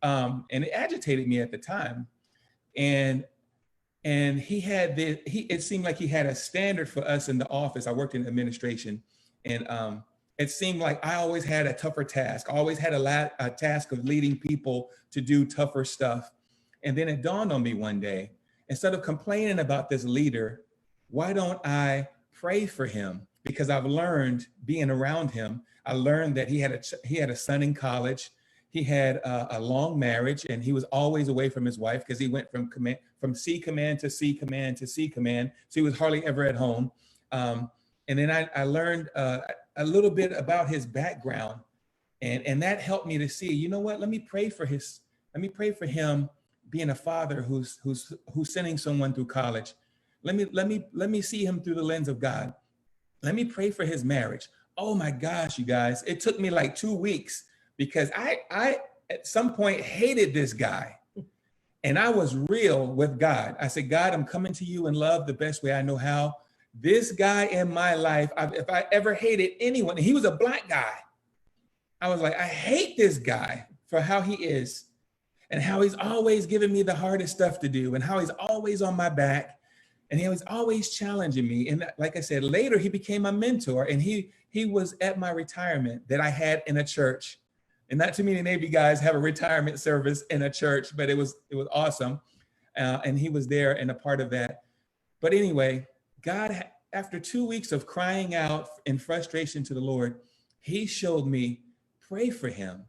And it agitated me at the time. And it seemed like he had a standard for us in the office. I worked in administration, and it seemed like I always had a tougher task. I always had a task of leading people to do tougher stuff. And then it dawned on me one day, instead of complaining about this leader, why don't I pray for him? Because I've learned, being around him, I learned that he had a son in college. He had a long marriage, and he was always away from his wife because he went from C command to C command to C command. So he was hardly ever at home. And then I learned a little bit about his background, and that helped me to see, you know what, let me pray for him being a father who's sending someone through college. Let me see him through the lens of God. Let me pray for his marriage. Oh my gosh, you guys, it took me like 2 weeks, because I at some point hated this guy. And I was real with God. I said, God, I'm coming to you in love the best way I know how. This guy in my life, if I ever hated anyone, and he was a Black guy, I was like, I hate this guy for how he is, and how he's always giving me the hardest stuff to do, and how he's always on my back, and he was always challenging me. And like I said, later he became my mentor, and he was at my retirement that I had in a church. And not too many Navy guys have a retirement service in a church, but it was awesome. And he was there and a part of that. But anyway, God, after 2 weeks of crying out in frustration to the Lord, he showed me, pray for him.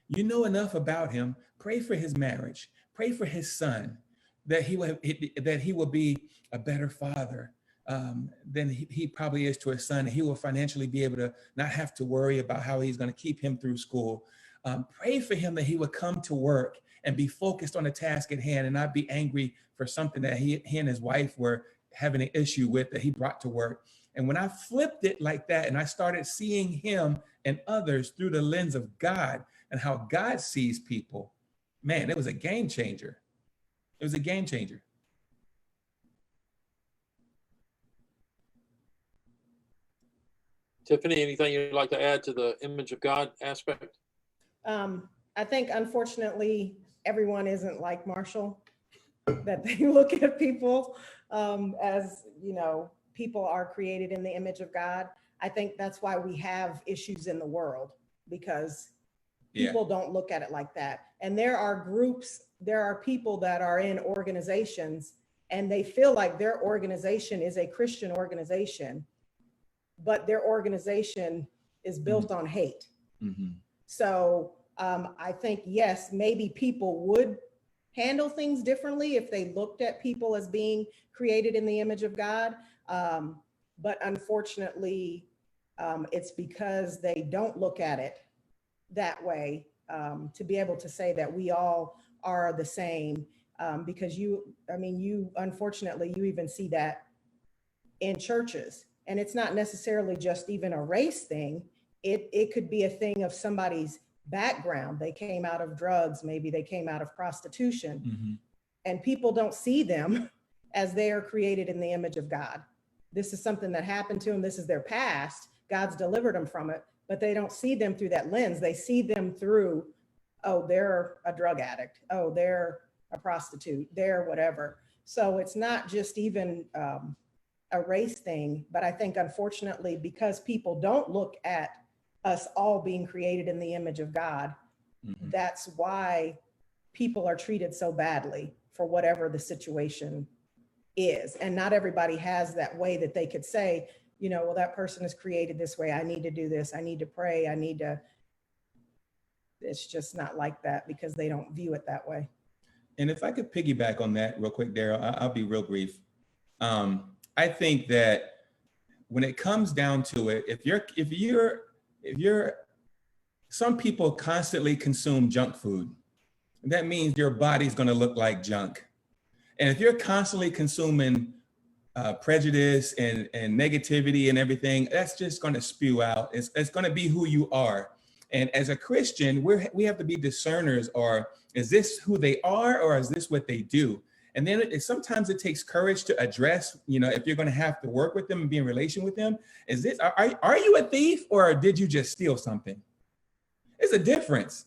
You know enough about him. Pray for his marriage. Pray for his son, that he will be a better father than he probably is to his son. And he will financially be able to not have to worry about how he's going to keep him through school. Pray for him that he would come to work and be focused on the task at hand and not be angry for something that he and his wife were having an issue with that he brought to work. And when I flipped it like that, and I started seeing him and others through the lens of God and how God sees people, man, it was a game changer. It was a game changer. Tiffany, anything you'd like to add to the image of God aspect? I think, unfortunately, everyone isn't like Marshall, that they look at people as, you know, people are created in the image of God. I think that's why we have issues in the world, because people don't look at it like that. And there are groups, there are people that are in organizations, and they feel like their organization is a Christian organization, but their organization is built on hate. Mm-hmm. So I think, yes, maybe people would handle things differently if they looked at people as being created in the image of God. But unfortunately, it's because they don't look at it that way, to be able to say that we all are the same. Because unfortunately, you even see that in churches. And it's not necessarily just even a race thing. It could be a thing of somebody's background. They came out of drugs, maybe they came out of prostitution, and people don't see them as they are created in the image of God. this is something that happened to them. This is their past. God's delivered them from it, but they don't see them through that lens. They see them through, oh, they're a drug addict. Oh, they're a prostitute. They're whatever. So it's not just even a race thing, but I think unfortunately, because people don't look at us all being created in the image of God, that's why people are treated so badly for whatever the situation is. And not everybody has that way that they could say, you know, well, that person is created this way. I need to do this. I need to pray. I need to. It's just not like that because they don't view it that way. And if I could piggyback on that real quick, Daryl, I'll be real brief. I think that when it comes down to it, if you're, some people constantly consume junk food. That means your body's going to look like junk. And if you're constantly consuming prejudice and negativity and everything, that's just going to spew out. It's going to be who you are. And as a Christian, we have to be discerners, or is this who they are, or is this what they do? And then sometimes it takes courage to address, you know, if you're going to have to work with them and be in relation with them, is this, are you a thief, or did you just steal something? There's a difference.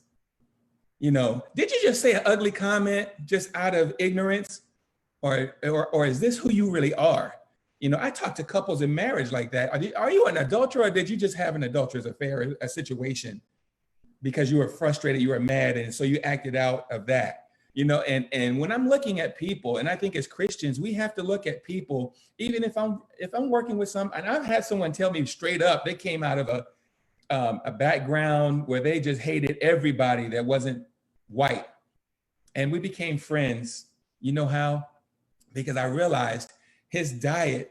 You know, did you just say an ugly comment just out of ignorance, or is this who you really are? You know, I talk to couples in marriage like that. Are you an adulterer, or did you just have an adulterous affair, a situation because you were frustrated, you were mad, and so you acted out of that? You know, and when I'm looking at people, and I think as Christians, we have to look at people, even if I'm working with some, and I've had someone tell me straight up, they came out of a background where they just hated everybody that wasn't white. And we became friends. You know how? Because I realized his diet,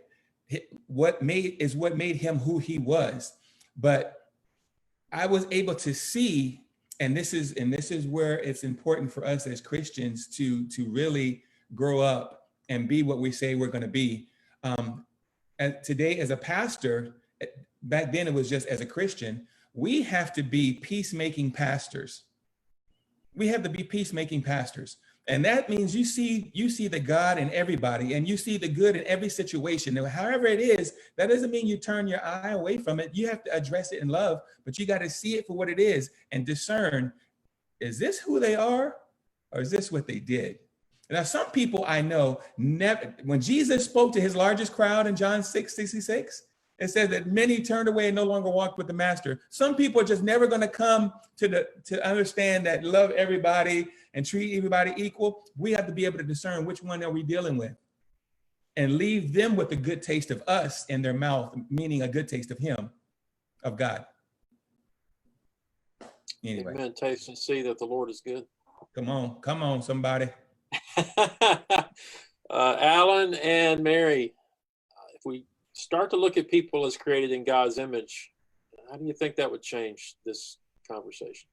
what made him who he was. But I was able to see, and this is where it's important for us as Christians to really grow up and be what we say we're going to be. And today, as a pastor, back then it was just as a Christian, we have to be peacemaking pastors. We have to be peacemaking pastors. And that means you see the God in everybody, and you see the good in every situation. Now, however it is, that doesn't mean you turn your eye away from it. You have to address it in love, but you got to see it for what it is and discern, is this who they are, or is this what they did? Now, some people I know, never, when Jesus spoke to his largest crowd in John 6:66, it says that many turned away and no longer walked with the master. Some people are just never going to come to understand that love everybody and treat everybody equal. We have to be able to discern which one are we dealing with and leave them with a good taste of us in their mouth, meaning a good taste of him, of God. Anyway. Amen. Taste and see that the Lord is good. Come on, somebody. Alan and Mary, if we start to look at people as created in God's image, how do you think that would change this conversation?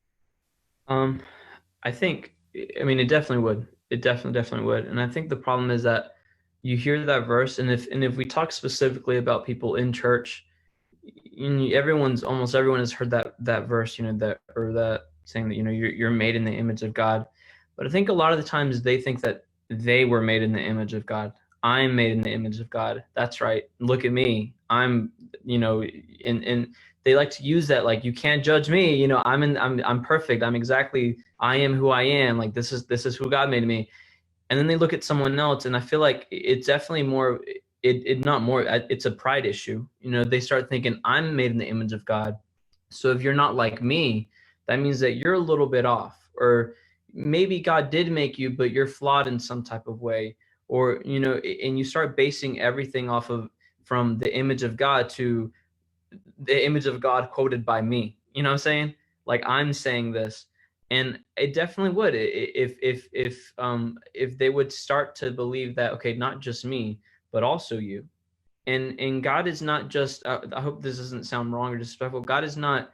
I think, I mean, it definitely would. It definitely would. And I think the problem is that you hear that verse, and if we talk specifically about people in church, almost everyone has heard that verse, that saying that, you're made in the image of God. But I think a lot of the times they think that they were made in the image of God. I'm made in the image of God. That's right. Look at me. I'm, and they like to use that, like, you can't judge me. I'm perfect. I am who I am. Like, this is who God made me. And then they look at someone else, and I feel like it's definitely more, it's a pride issue. They start thinking, I'm made in the image of God. So if you're not like me, that means that you're a little bit off, or maybe God did make you, but you're flawed in some type of way. Or, and you start basing everything from the image of God to the image of God quoted by me. You know what I'm saying? Like, I'm saying this. And it definitely would, if they would start to believe that, okay, not just me, but also you. And God is not just, I hope this doesn't sound wrong or disrespectful. God is not,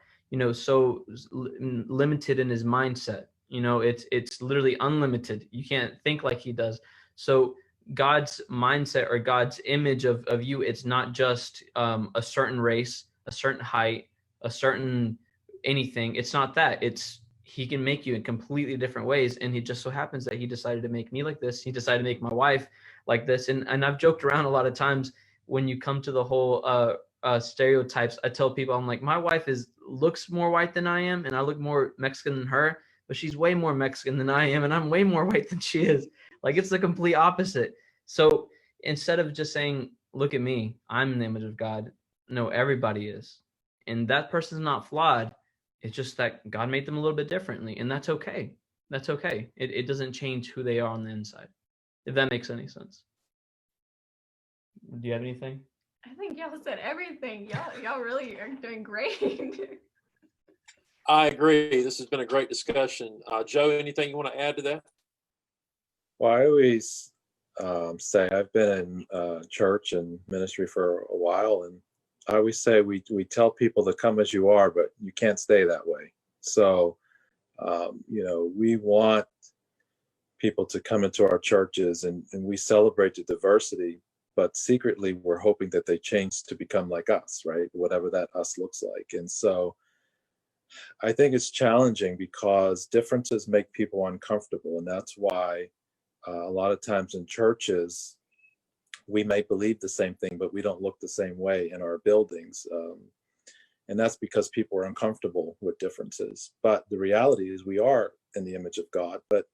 so limited in his mindset. It's literally unlimited. You can't think like he does. So God's mindset, or God's image of you, it's not just a certain race, a certain height, a certain anything. It's not that. It's, he can make you in completely different ways. And it just so happens that he decided to make me like this. He decided to make my wife like this. And I've joked around a lot of times when you come to the whole stereotypes, I tell people, I'm like, my wife looks more white than I am, and I look more Mexican than her, but she's way more Mexican than I am, and I'm way more white than she is. Like, it's the complete opposite. So instead of just saying, look at me, I'm in the image of God, no, everybody is. And that person's not flawed. It's just that God made them a little bit differently, and that's okay. That's okay. It doesn't change who they are on the inside, if that makes any sense. Do you have anything? I think y'all said everything. Y'all really are doing great. I agree. This has been a great discussion. Joe, anything you want to add to that? Well, I always say I've been in church and ministry for a while, and I always say we tell people to come as you are, but you can't stay that way. So, we want people to come into our churches, and we celebrate the diversity, but secretly we're hoping that they change to become like us, right? Whatever that us looks like. And so I think it's challenging because differences make people uncomfortable. And that's why a lot of times in churches, we may believe the same thing, but we don't look the same way in our buildings. And that's because people are uncomfortable with differences. But the reality is we are in the image of God, but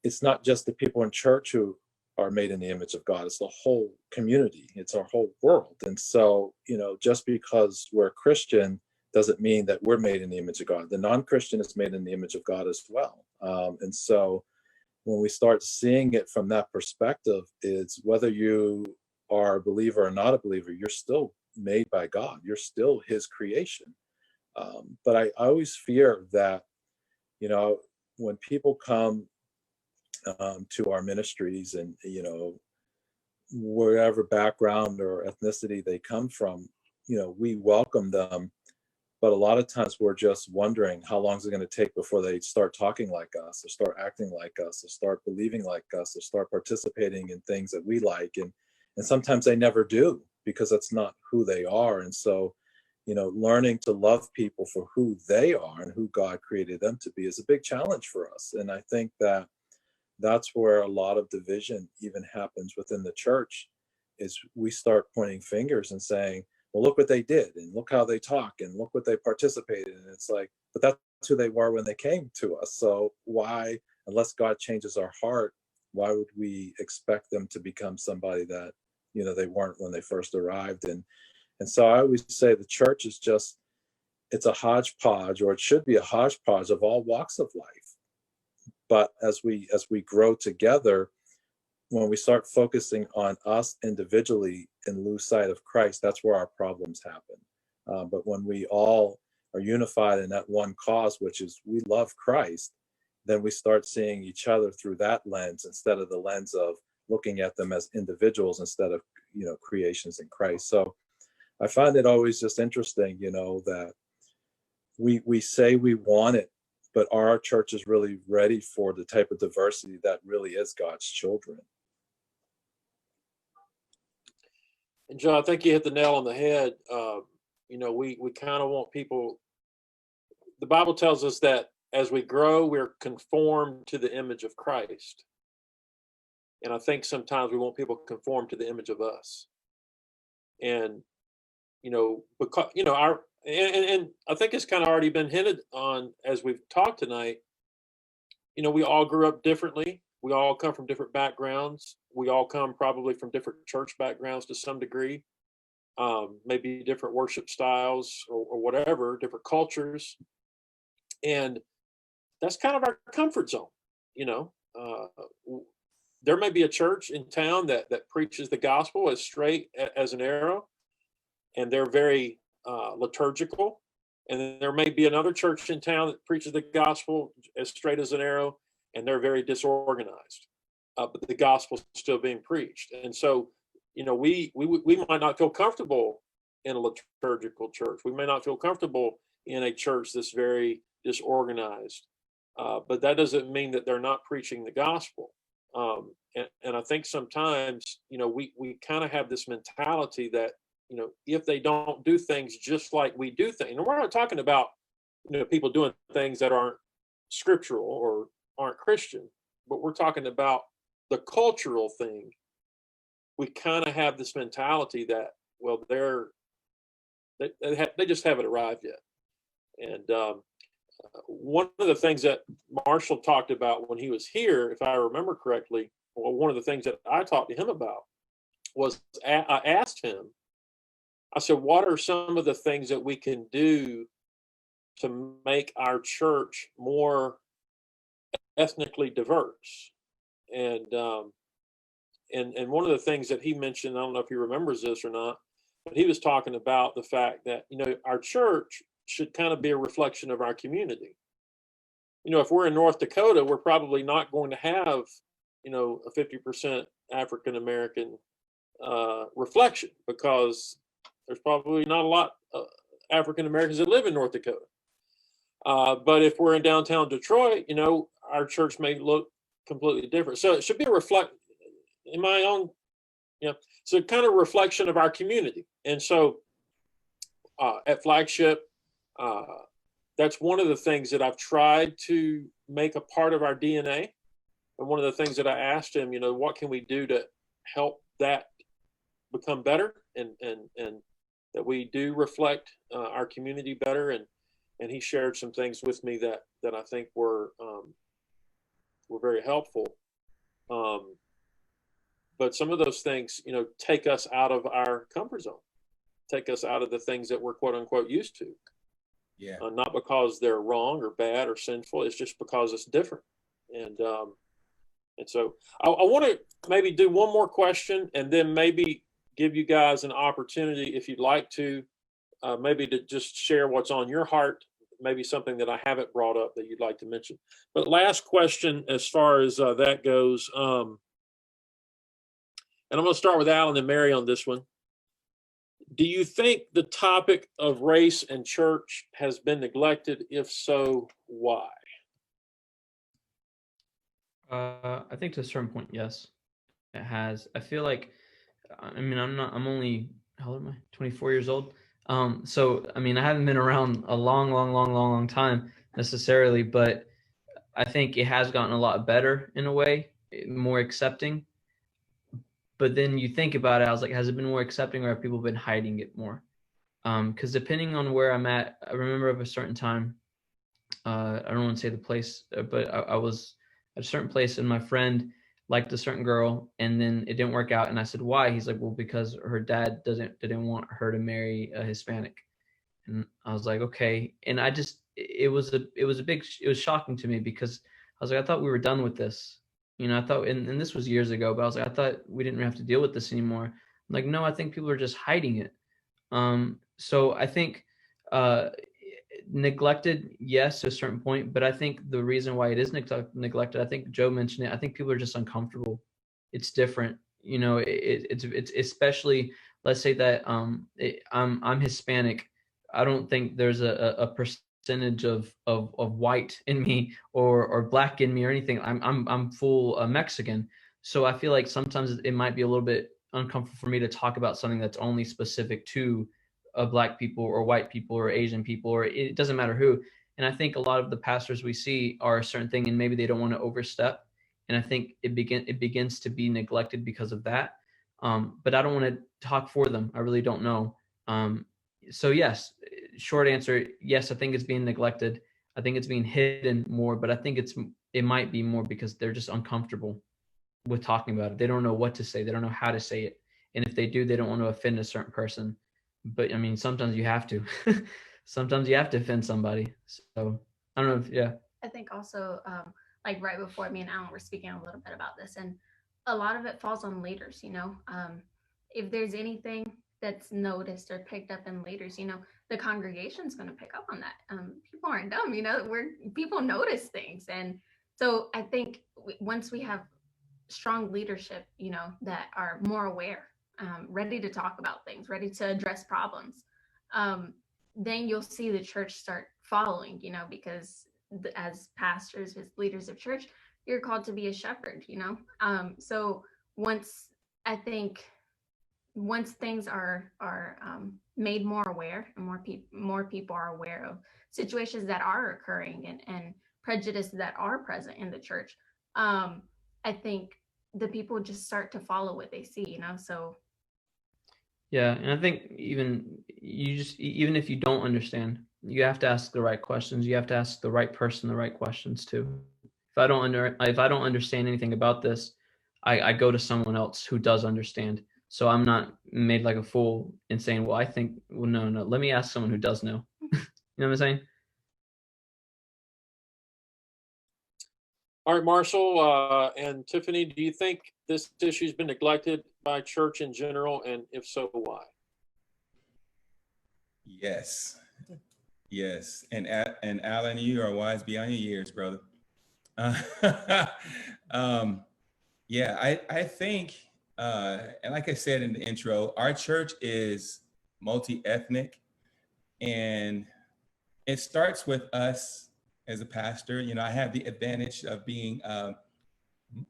it's not just the people in church who are made in the image of God. It's the whole community. It's our whole world. And so, just because we're Christian doesn't mean that we're made in the image of God. The non-Christian is made in the image of God as well. And so when we start seeing it from that perspective, it's whether you are a believer or not a believer, you're still made by God. You're still his creation. But I always fear that, when people come to our ministries and, wherever background or ethnicity they come from, we welcome them. But a lot of times we're just wondering how long is it going to take before they start talking like us, or start acting like us, or start believing like us, or start participating in things that we like. And sometimes they never do because that's not who they are. And so, learning to love people for who they are and who God created them to be is a big challenge for us. And I think that that's where a lot of division even happens within the church, is we start pointing fingers and saying, well, look what they did, and look how they talk, and look what they participated in. And it's like, but that's who they were when they came to us. So why, unless God changes our heart, why would we expect them to become somebody that, they weren't when they first arrived? And so I always say the church is just, it's a hodgepodge, or it should be a hodgepodge of all walks of life. But as we grow together, when we start focusing on us individually and lose sight of Christ, that's where our problems happen. But when we all are unified in that one cause, which is we love Christ, then we start seeing each other through that lens instead of the lens of looking at them as individuals instead of, creations in Christ. So I find it always just interesting, that we say we want it, but are our churches really ready for the type of diversity that really is God's children? And John, I think you hit the nail on the head. We kind of want people, the Bible tells us that as we grow, we're conformed to the image of Christ. And I think sometimes we want people conformed to the image of us. And, because, and I think it's kind of already been hinted on as we've talked tonight. We all grew up differently. We all come from different backgrounds. We all come probably from different church backgrounds to some degree, maybe different worship styles or whatever, different cultures. And that's kind of our comfort zone. There may be a church in town that preaches the gospel as straight as an arrow, and they're very liturgical. And then there may be another church in town that preaches the gospel as straight as an arrow, and they're very disorganized. But the gospel's still being preached. And so, we might not feel comfortable in a liturgical church. We may not feel comfortable in a church that's very disorganized. But that doesn't mean that they're not preaching the gospel. And I think sometimes, we kind of have this mentality that, if they don't do things just like we do things, and we're not talking about, people doing things that aren't scriptural or aren't Christian, but we're talking about the cultural thing we kind of have this mentality that, well, they just haven't arrived yet. And one of the things that Marshall talked about when he was here, if I remember correctly, well, one of the things that I talked to him about was I asked him, I said, what are some of the things that we can do to make our church more ethnically diverse? And one of the things that he mentioned, I don't know if he remembers this or not, but he was talking about the fact that, our church should kind of be a reflection of our community. If we're in North Dakota, we're probably not going to have, a 50% African American reflection, because there's probably not a lot of African Americans that live in North Dakota. But if we're in downtown Detroit, our church may look completely different. So it should be a in my own, so kind of reflection of our community. And so at Flagship, that's one of the things that I've tried to make a part of our DNA. And one of the things that I asked him, what can we do to help that become better, and that we do reflect our community better. And he shared some things with me that I think were very helpful. But some of those things, take us out of our comfort zone, take us out of the things that we're quote unquote used to. Yeah. Not because they're wrong or bad or sinful. It's just because it's different. And so I want to maybe do one more question, and then maybe give you guys an opportunity, if you'd like to, maybe to just share what's on your heart, maybe something that I haven't brought up that you'd like to mention. But last question, as far as that goes, and I'm going to start with Alan and Mary on this one. Do you think the topic of race and church has been neglected? If so, why? I think to a certain point, yes, it has. I feel like, I'm only, how old am I? 24 years old. So, I haven't been around a long time necessarily, but I think it has gotten a lot better in a way, more accepting. But then you think about it, I was like, has it been more accepting, or have people been hiding it more? Because depending on where I'm at, I remember of a certain time, I don't want to say the place, but I was at a certain place, and my friend liked a certain girl, and then it didn't work out. And I said, why? He's like, well, because her dad didn't want her to marry a Hispanic. And I was like, okay. And it was shocking to me, because I was like, I thought we were done with this. I thought, and this was years ago, but I was like, I thought we didn't have to deal with this anymore. I'm like, no, I think people are just hiding it. So I think neglected, yes, to a certain point, but I think the reason why it is neglected, I think Joe mentioned it, I think people are just uncomfortable. It's different. It's especially, let's say that I'm Hispanic. I don't think there's a percentage of white in me, or black in me, or anything. I'm full Mexican. So I feel like sometimes it might be a little bit uncomfortable for me to talk about something that's only specific to black people or white people or Asian people, or it doesn't matter who. And I think a lot of the pastors we see are a certain thing, and maybe they don't want to overstep. And I think it begins to be neglected because of that. But I don't want to talk for them. I really don't know. So yes, short answer, yes, I think it's being neglected. I think it's being hidden more, but I think it might be more because they're just uncomfortable with talking about it. They don't know what to say. They don't know how to say it. And if they do, they don't want to offend a certain person. But sometimes you have to. Sometimes you have to offend somebody. So I don't know if, yeah. I think also, like right before me and Alan were speaking a little bit about this, and a lot of it falls on leaders. If there's anything that's noticed or picked up in leaders, the congregation's going to pick up on that. People aren't dumb, people notice things. And so I think once we have strong leadership, that are more aware, ready to talk about things, ready to address problems, then you'll see the church start following, because as pastors, as leaders of church, you're called to be a shepherd, so once things are made more aware, and more people are aware of situations that are occurring, and prejudice that are present in the church, I think the people just start to follow what they see, so. Yeah, and I think even if you don't understand, you have to ask the right questions. You have to ask the right person the right questions too. If I don't understand anything about this, I go to someone else who does understand. So I'm not made like a fool in saying, well, I think, well, no, let me ask someone who does know. You know what I'm saying? All right, Marshall and Tiffany, do you think this issue's been neglected by church in general? And if so, why? Yes. Yes. And Alan, you are wise beyond your years, brother. Yeah, I think, and like I said in the intro, our church is multi-ethnic, and it starts with us as a pastor. You know, I have the advantage of being,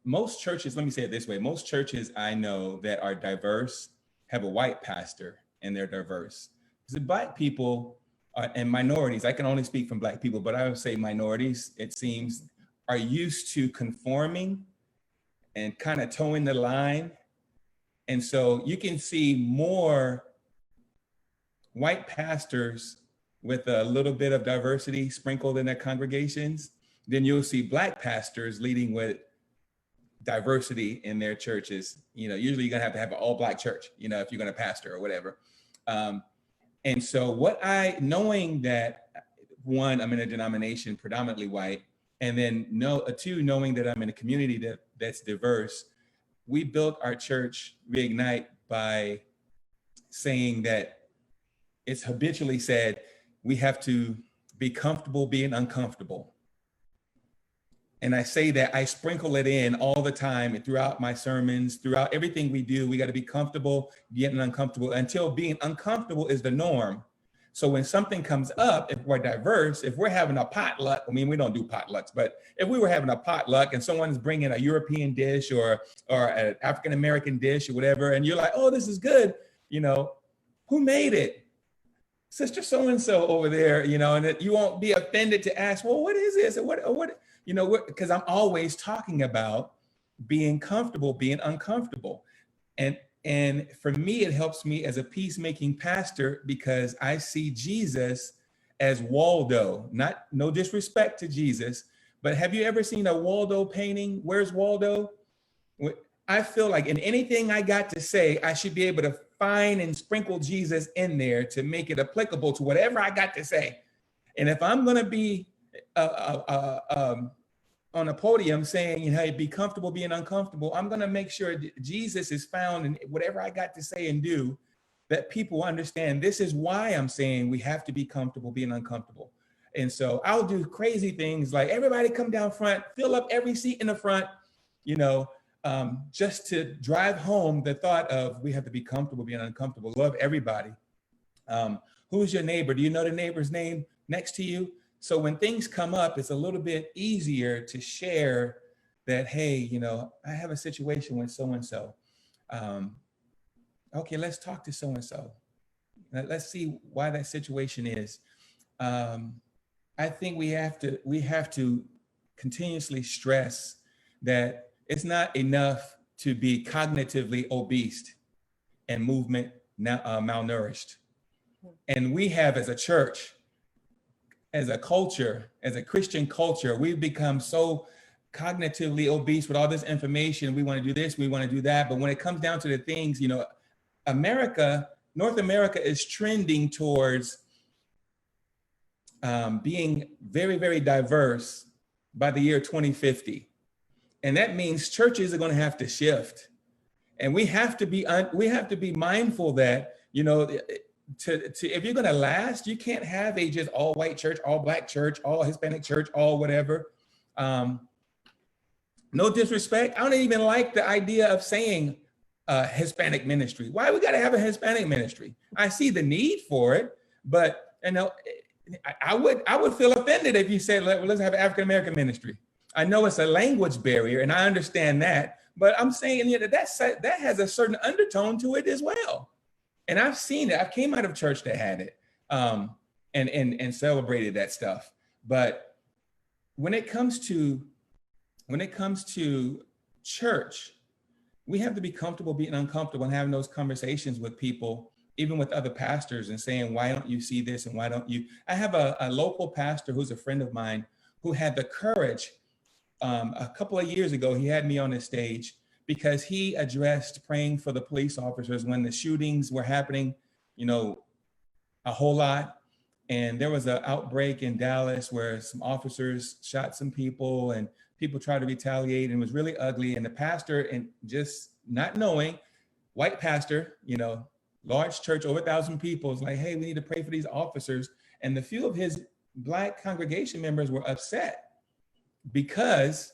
most churches, let me say it this way, most churches I know that are diverse have a white pastor and they're diverse. Because Black people and minorities, I can only speak from Black people, but I would say minorities, it seems, are used to conforming and kind of towing the line. And so you can see more white pastors with a little bit of diversity sprinkled in their congregations than you'll see Black pastors leading with diversity in their churches. You know, usually you're gonna have an all Black church, you know, if you're gonna pastor or whatever. And so knowing that, one, I'm in a denomination predominantly white, and then two, knowing that I'm in a community that's diverse, we built our church, Reignite, by saying that it's habitually said, we have to be comfortable being uncomfortable. And I say that, I sprinkle it in all the time and throughout my sermons, throughout everything we do. We got to be comfortable getting uncomfortable until being uncomfortable is the norm. So when something comes up, if we're diverse, if we're having a potluck, I mean, we don't do potlucks, but if we were having a potluck and someone's bringing a European dish or an African-American dish or whatever, and you're like, oh, this is good, you know, who made it? Sister so-and-so over there, you know, and that you won't be offended to ask, well, what is this? Or what, you know, because I'm always talking about being comfortable, being uncomfortable. And for me, it helps me as a peacemaking pastor because I see Jesus as Waldo, no disrespect to Jesus, but have you ever seen a Waldo painting? Where's Waldo? I feel like in anything I got to say, I should be able to find and sprinkle Jesus in there to make it applicable to whatever I got to say. And if I'm gonna be on a podium saying, you know, be comfortable being uncomfortable, I'm gonna make sure Jesus is found in whatever I got to say and do, that people understand this is why I'm saying we have to be comfortable being uncomfortable. And so I'll do crazy things like everybody come down front, fill up every seat in the front, you know, just to drive home the thought of we have to be comfortable being uncomfortable, love everybody. Who's your neighbor? Do you know the neighbor's name next to you? So when things come up, it's a little bit easier to share that, hey, you know, I have a situation with so-and-so. Okay, let's talk to so-and-so. Let's see why that situation is. I think we have to continuously stress that it's not enough to be cognitively obese and movement malnourished. And we have, as a church, as a culture, as a Christian culture, we've become so cognitively obese with all this information. We want to do this, we want to do that. But when it comes down to the things, you know, North America is trending towards being very, very diverse by the year 2050. And that means churches are going to have to shift. And we have to be mindful that, you know, if you're going to last, you can't have a just all white church, all Black church, all Hispanic church, all whatever. No disrespect. I don't even like the idea of saying Hispanic ministry. Why we got to have a Hispanic ministry? I see the need for it, but you know, I would feel offended if you said, let's have an African-American ministry. I know it's a language barrier and I understand that, but I'm saying, you know, that has a certain undertone to it as well. And I've seen it. I came out of church that had it and celebrated that stuff. But when it comes to church, we have to be comfortable being uncomfortable and having those conversations with people, even with other pastors, and saying, why don't you see this and why don't you? I have a local pastor who's a friend of mine who had the courage a couple of years ago. He had me on his stage because he addressed praying for the police officers when the shootings were happening, you know, a whole lot. And there was an outbreak in Dallas where some officers shot some people and people tried to retaliate, and it was really ugly. And the pastor, and just not knowing, white pastor, you know, large church, over 1,000 people, is like, hey, we need to pray for these officers. And the few of his Black congregation members were upset because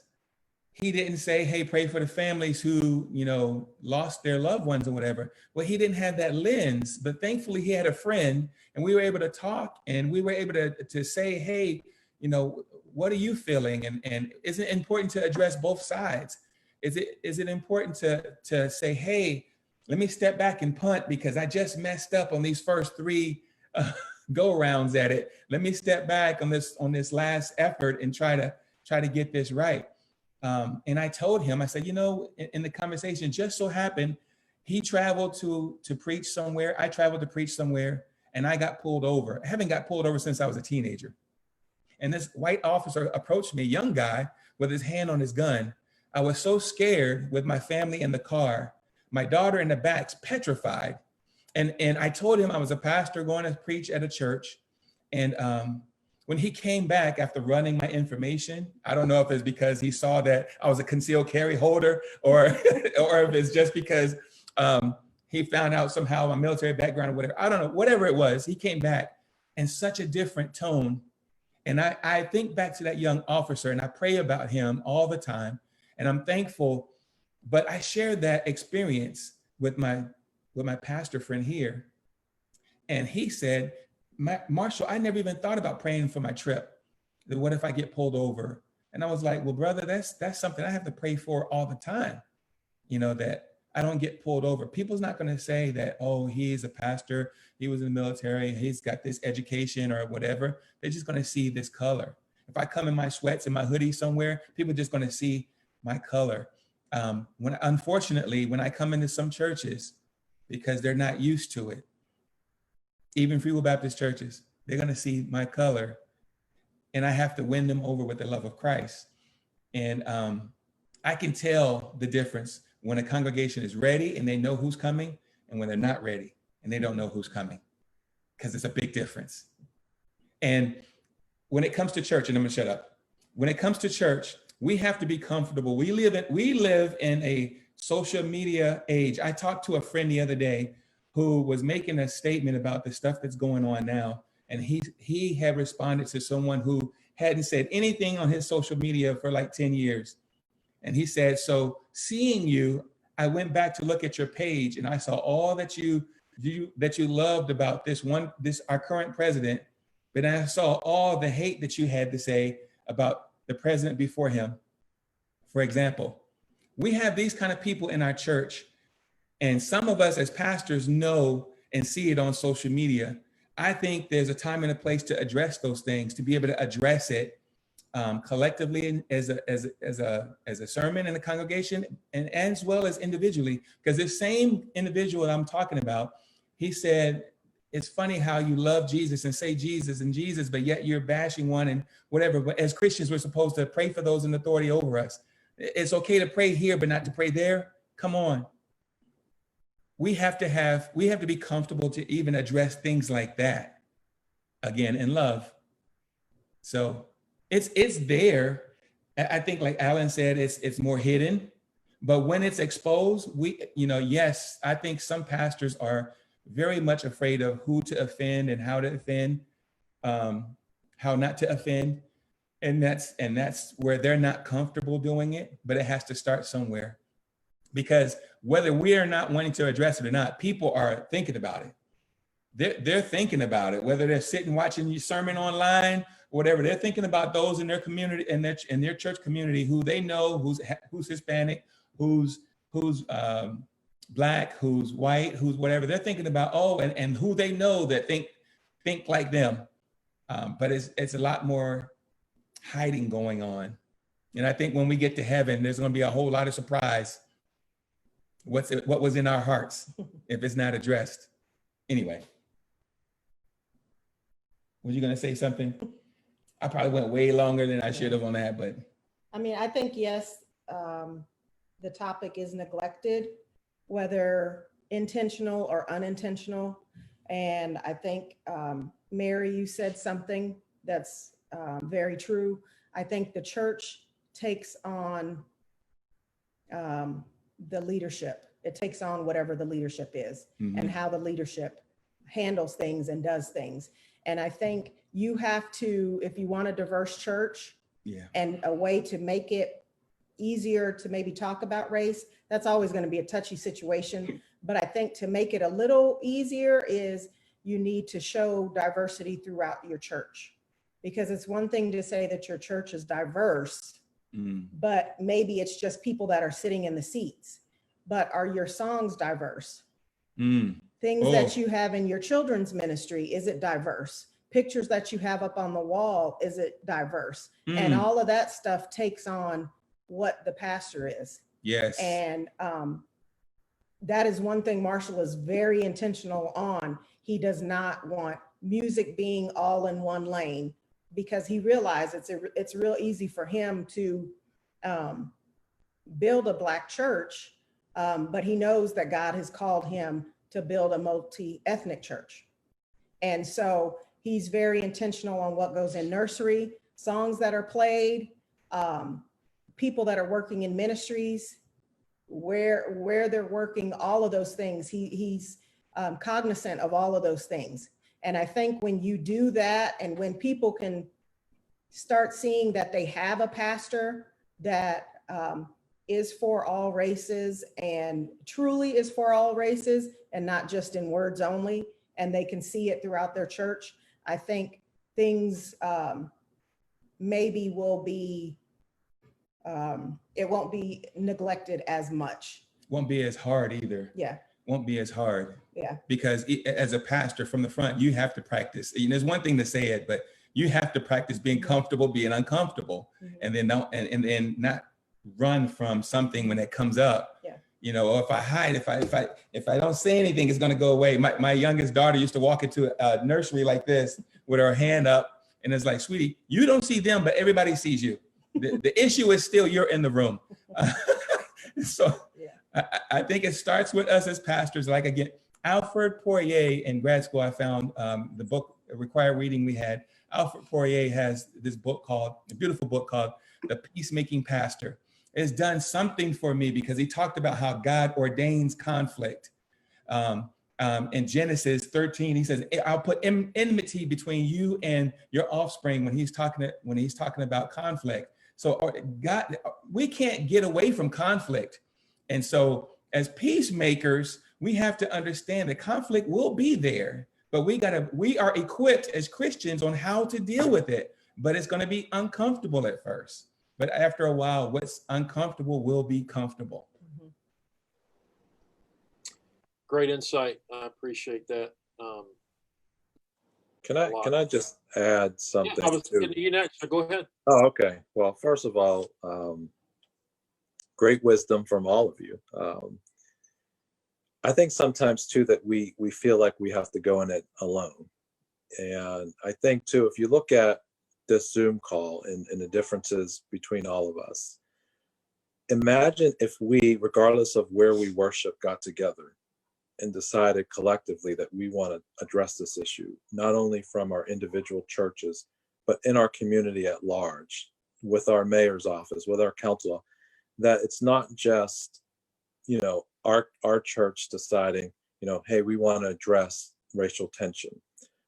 he didn't say, hey, pray for the families who, you know, lost their loved ones or whatever. Well, he didn't have that lens, but thankfully he had a friend, and we were able to talk, and we were able to say, hey, you know, what are you feeling? And is it important to address both sides? Is it important to say, hey, let me step back and punt because I just messed up on these first 3 go rounds at it. Let me step back on this last effort and try to get this right. And I told him, I said, you know, in the conversation, just so happened, he traveled to preach somewhere. I traveled to preach somewhere, and I got pulled over. I haven't got pulled over since I was a teenager. And this white officer approached me, a young guy with his hand on his gun. I was so scared with my family in the car, my daughter in the back's petrified. And I told him I was a pastor going to preach at a church. And when he came back after running my information, I don't know if it's because he saw that I was a concealed carry holder or if it's just because he found out somehow my military background or whatever. I don't know, whatever it was, he came back in such a different tone. And I think back to that young officer, and I pray about him all the time. And I'm thankful, but I shared that experience with my pastor friend here. And he said, Marshall, I never even thought about praying for my trip. What if I get pulled over? And I was like, well, brother, that's something I have to pray for all the time. You know, that I don't get pulled over. People's not going to say that, oh, he's a pastor, he was in the military, he's got this education or whatever. They're just going to see this color. If I come in my sweats and my hoodie somewhere, people are just going to see my color. Unfortunately, when I come into some churches, because they're not used to it, even Free Will Baptist churches, they're going to see my color, and I have to win them over with the love of Christ. And I can tell the difference when a congregation is ready and they know who's coming, and when they're not ready and they don't know who's coming, because it's a big difference. And when it comes to church, and I'm gonna shut up. When it comes to church, we have to be comfortable. We live in a social media age. I talked to a friend the other day who was making a statement about the stuff that's going on now. And he had responded to someone who hadn't said anything on his social media for like 10 years. And he said, so seeing you, I went back to look at your page, and I saw all that you loved about our current president, but I saw all the hate that you had to say about the president before him. For example, we have these kind of people in our church, and some of us as pastors know and see it on social media. I think there's a time and a place to address those things, to be able to address it collectively as a sermon in the congregation, and as well as individually. Because the same individual that I'm talking about, he said, it's funny how you love Jesus and say Jesus and Jesus, but yet you're bashing one and whatever. But as Christians, we're supposed to pray for those in authority over us. It's okay to pray here, but not to pray there. Come on. We have to be comfortable to even address things like that, again, in love. So it's there. I think, like Alan said, it's more hidden, but when it's exposed, yes, I think some pastors are very much afraid of who to offend and how to offend, how not to offend. And that's where they're not comfortable doing it, but it has to start somewhere. Because whether we are not wanting to address it or not, people are thinking about it. They're thinking about it, whether they're sitting watching your sermon online, or whatever. They're thinking about those in their community, in their church community, who they know, who's Hispanic, who's Black, who's white, who's whatever. They're thinking about, and who they know that think like them. But it's a lot more hiding going on. And I think when we get to heaven, there's going to be a whole lot of surprise what was in our hearts if it's not addressed? Anyway. Were you gonna say something? I probably went way longer than I should have on that, but I mean, I think, yes, the topic is neglected, whether intentional or unintentional. And I think, Mary, you said something that's very true. I think the church takes on the leadership. It takes on whatever the leadership is and how the leadership handles things and does things. And I think you have to, if you want a diverse church, yeah, and a way to make it easier to maybe talk about race, that's always going to be a touchy situation. But I think to make it a little easier is you need to show diversity throughout your church. Because it's one thing to say that your church is diverse, but maybe it's just people that are sitting in the seats. But are your songs diverse? Things that you have in your children's ministry, is it diverse? Pictures that you have up on the wall, is it diverse? And all of that stuff takes on what the pastor is. Yes. And that is one thing Marshall is very intentional on. He does not want music being all in one lane, because he realizes it's real easy for him to build a Black church, but he knows that God has called him to build a multi-ethnic church. And so he's very intentional on what goes in nursery, songs that are played, people that are working in ministries, where they're working, all of those things. He's cognizant of all of those things. And I think when you do that, and when people can start seeing that they have a pastor that is for all races and truly is for all races and not just in words only, and they can see it throughout their church, I think things maybe will be, it won't be neglected as much. Won't be as hard either. Yeah. Won't be as hard. Yeah. Because as a pastor from the front, you have to practice. You know, there's one thing to say it, but you have to practice being comfortable, being uncomfortable, and then and then not run from something when it comes up. Yeah. You know, or if I hide, if I don't say anything, it's gonna go away. My youngest daughter used to walk into a nursery like this with her hand up, and it's like, sweetie, you don't see them, but everybody sees you. The issue is still you're in the room. So yeah. I think it starts with us as pastors. Like, again, Alfred Poirier in grad school, I found the book, required reading we had. Alfred Poirier has this book called, a beautiful book called The Peacemaking Pastor. It's done something for me because he talked about how God ordains conflict. In Genesis 13, he says, I'll put enmity between you and your offspring when he's talking about conflict. So God, we can't get away from conflict. And so as peacemakers, we have to understand that conflict will be there, but we are equipped as Christians on how to deal with it, but it's going to be uncomfortable at first. But after a while, what's uncomfortable will be comfortable. Great insight. I appreciate that. Can I just add something? Yeah, I was getting to you next. So go ahead. Oh, okay. Well, first of all, great wisdom from all of you. I think sometimes too that we feel like we have to go in it alone. And I think too, if you look at this Zoom call and the differences between all of us, imagine if we, regardless of where we worship, got together and decided collectively that we want to address this issue, not only from our individual churches, but in our community at large, with our mayor's office, with our council, that it's not just, you know, our church deciding, you know, hey, we want to address racial tension.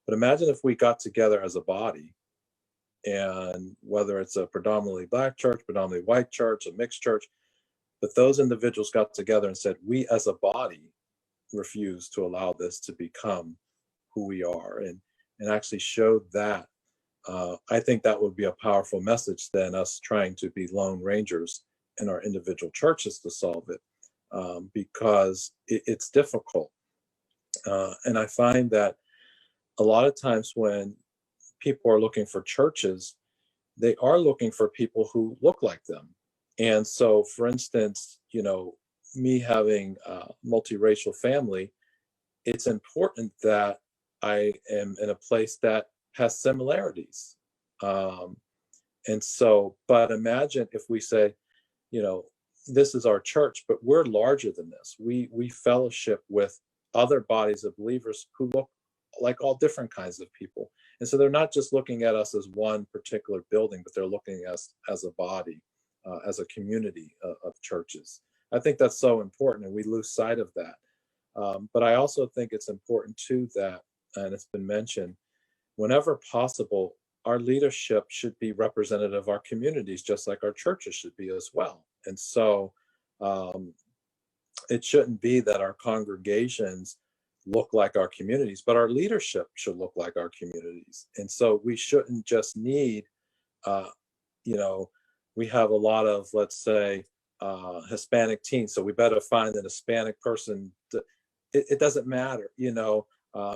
But imagine if we got together as a body, and whether it's a predominantly Black church, predominantly white church, a mixed church, but those individuals got together and said, we as a body refuse to allow this to become who we are, and actually showed that. I think that would be a powerful message than us trying to be lone rangers in our individual churches to solve it, because it's difficult. And I find that a lot of times when people are looking for churches, they are looking for people who look like them. And so, for instance, you know, me having a multiracial family, it's important that I am in a place that has similarities. And so, but imagine if we say, you know, this is our church, but we're larger than this. We fellowship with other bodies of believers who look like all different kinds of people. And so they're not just looking at us as one particular building, but they're looking at us as a body, as a community of churches. I think that's so important, and we lose sight of that. But I also think it's important too that, and it's been mentioned, whenever possible, our leadership should be representative of our communities, just like our churches should be as well. And so it shouldn't be that our congregations look like our communities, but our leadership should look like our communities. And so we shouldn't just need, you know, we have a lot of, let's say, Hispanic teens, so we better find an Hispanic person. It doesn't matter, you know.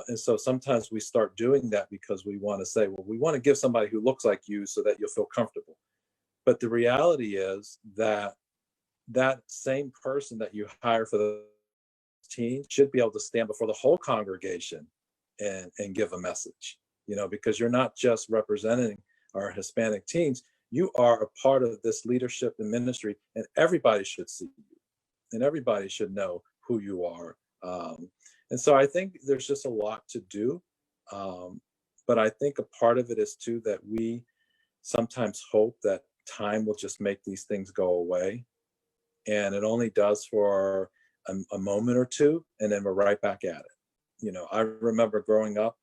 And so sometimes we start doing that because we want to say, well, we want to give somebody who looks like you so that you'll feel comfortable. But the reality is that that same person that you hire for the team should be able to stand before the whole congregation and give a message, you know, because you're not just representing our Hispanic teens, you are a part of this leadership and ministry, and everybody should see you and everybody should know who you are. And so I think there's just a lot to do. But I think a part of it is too that we sometimes hope that time will just make these things go away. And it only does for a moment or two, and then we're right back at it. You know, I remember growing up,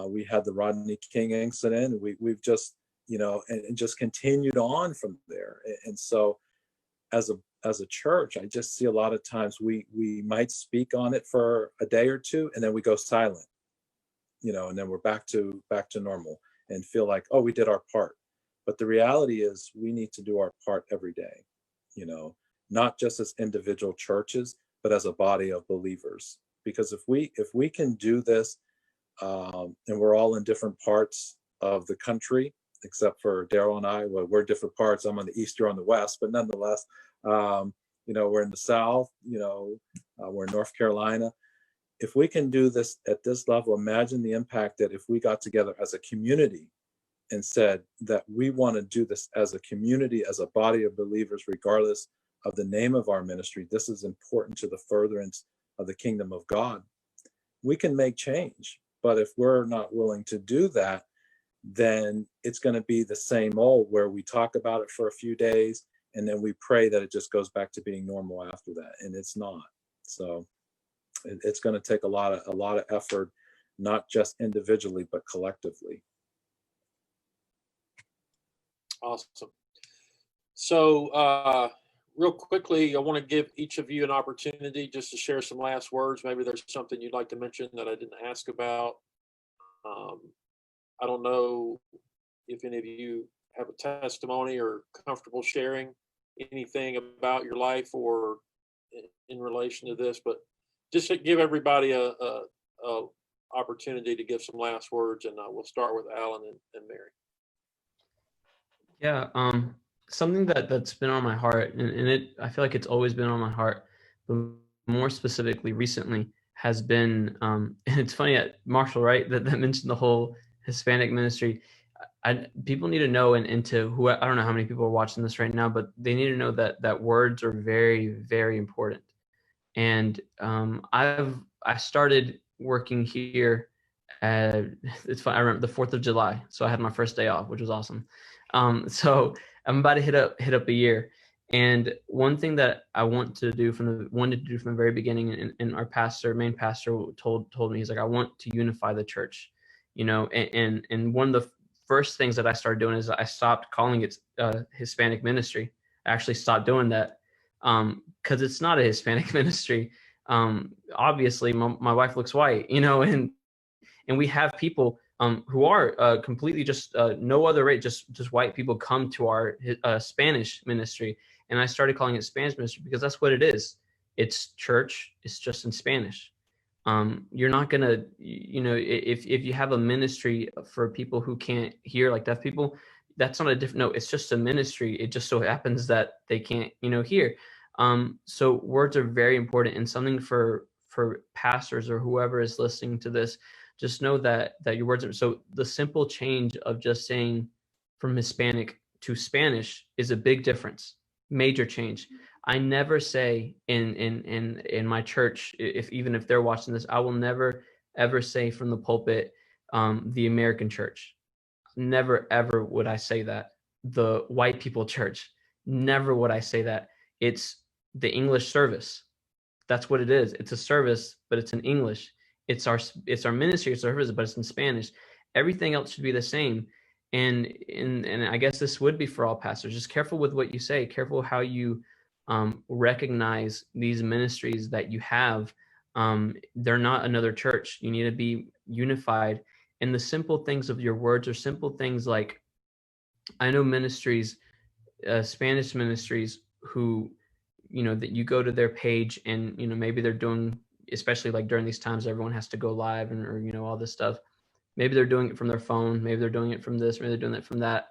we had the Rodney King incident. We've just, you know, and just continued on from there. And so as a church, I just see a lot of times we might speak on it for a day or two, and then we go silent, you know, and then we're back to normal and feel like, oh, we did our part. But the reality is we need to do our part every day, you know, not just as individual churches, but as a body of believers. Because if we can do this, and we're all in different parts of the country, except for Daryl and I, well, we're different parts. I'm on the east, you're on the west, but nonetheless, you know, we're in the South, you know, we're in North Carolina. If we can do this at this level, imagine the impact that if we got together as a community and said that we want to do this as a community, as a body of believers, regardless of the name of our ministry, this is important to the furtherance of the kingdom of God. We can make change, but if we're not willing to do that, then it's going to be the same old where we talk about it for a few days and then we pray that it just goes back to being normal after that, and it's not. So it's going to take a lot of effort, not just individually but collectively. Awesome. So real quickly, I want to give each of you an opportunity just to share some last words. Maybe there's something you'd like to mention that I didn't ask about. I don't know if any of you have a testimony or comfortable sharing anything about your life or in relation to this, but just to give everybody a opportunity to give some last words, and we'll start with Alan and Mary. Yeah, something that's been on my heart, and I feel like it's always been on my heart, but more specifically recently has been, and it's funny at Marshall, right, that mentioned the whole Hispanic ministry. People need to know, and to who, I don't know how many people are watching this right now, but they need to know that words are very, very important. And I started working here. It's fun. I remember the 4th of July, so I had my first day off, which was awesome. So I'm about to hit up a year. And one thing that I wanted to do from the very beginning, and our main pastor told me, he's like, I want to unify the church, you know, and one of the first things that I started doing is I stopped calling it Hispanic ministry. I actually stopped doing that because it's not a Hispanic ministry. Obviously my wife looks white, you know, and we have people who are completely just no other race, just white people come to our Spanish ministry. And I started calling it Spanish ministry because that's what it is. It's church. It's just in Spanish. You're not gonna, you know, if you have a ministry for people who can't hear, like deaf people, that's not a different, no, it's just a ministry. It just so happens that they can't, you know, hear. So words are very important, and something for pastors or whoever is listening to this, just know that your words are, so the simple change of just saying from Hispanic to Spanish is a big difference, major change. I never say in my church, even if they're watching this, I will never ever say from the pulpit, the American church. Never ever would I say that. The white people church. Never would I say that. It's the English service. That's what it is. It's a service, but it's in English. It's our ministry service, but it's in Spanish. Everything else should be the same. And I guess this would be for all pastors. Just careful with what you say. Careful how you recognize these ministries that you have. They're not another church. You need to be unified. And the simple things of your words are simple things like, I know ministries, Spanish ministries who, that you go to their page and, maybe they're doing, especially like during these times, everyone has to go live or all this stuff. Maybe they're doing it from their phone. Maybe they're doing it from this, maybe they're doing it from that.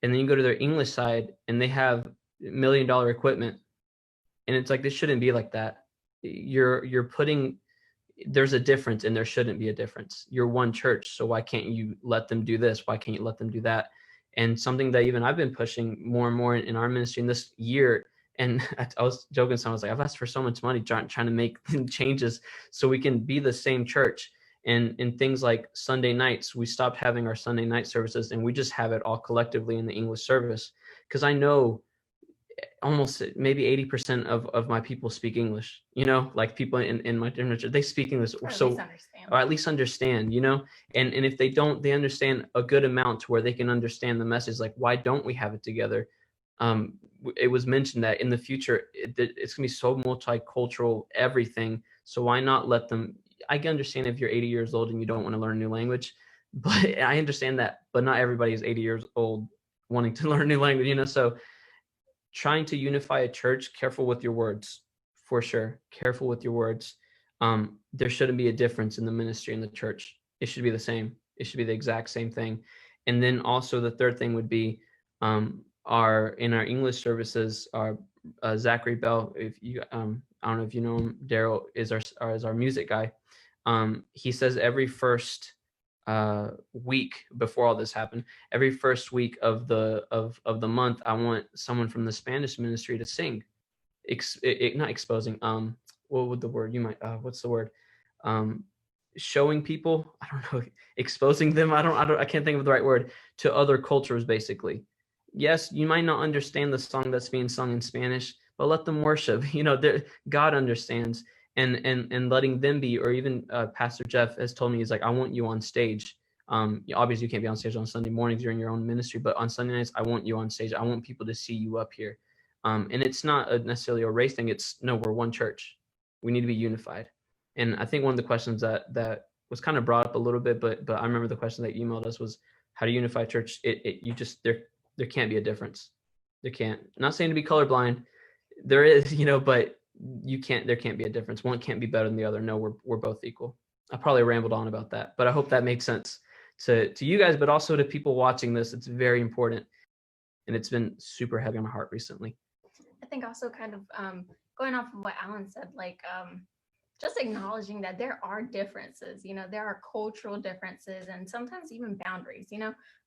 And then you go to their English side and they have $1 million equipment. And it's like, this shouldn't be like that. You're putting, there's a difference and there shouldn't be a difference. You're one church. So why can't you let them do this? Why can't you let them do that? And something that even I've been pushing more and more in our ministry in this year. And I was joking, so I was like, I've asked for so much money trying to make changes so we can be the same church. And in things like Sunday nights, we stopped having our Sunday night services and we just have it all collectively in the English service. Because I know almost maybe 80% of my people speak English, like people in my church, they speak English. Or at So, least understand. or at least understand, and if they don't, they understand a good amount to where they can understand the message. Like, why don't we have it together? It was mentioned that in the future, it's gonna be so multicultural, everything. So why not let them, I can understand if you're 80 years old and you don't want to learn a new language, but I understand that, but not everybody is 80 years old wanting to learn a new language, so trying to unify a church, careful with your words, for sure. Careful with your words. There shouldn't be a difference in the ministry and the church. It should be the same. It should be the exact same thing. And then also the third thing would be in our English services, our Zachary Bell. If you, I don't know if you know him, Daryl is our music guy. He says every first week before all this happened, every first week of the month, I want someone from the Spanish ministry to sing, not exposing, what would the word, you might, what's the word, showing people, I don't know, exposing them, I can't think of the right word, to other cultures, basically. Yes, you might not understand the song that's being sung in Spanish, but let them worship. God understands. And letting them be, or even Pastor Jeff has told me, he's like, I want you on stage. Obviously you can't be on stage on Sunday mornings, you're in your own ministry, but on Sunday nights, I want you on stage. I want people to see you up here. And it's not necessarily a race thing. It's no, we're one church. We need to be unified. And I think one of the questions that was kind of brought up a little bit, but I remember the question that you emailed us was how to unify church. There can't be a difference. There can't. I'm not saying to be colorblind. There is, but there can't be a difference. One can't be better than the other. No, we're both equal. I probably rambled on about that, but I hope that makes sense to you guys, but also to people watching this. It's very important. And it's been super heavy on my heart recently. I think also kind of going off of what Alan said, like just acknowledging that there are differences, there are cultural differences and sometimes even boundaries,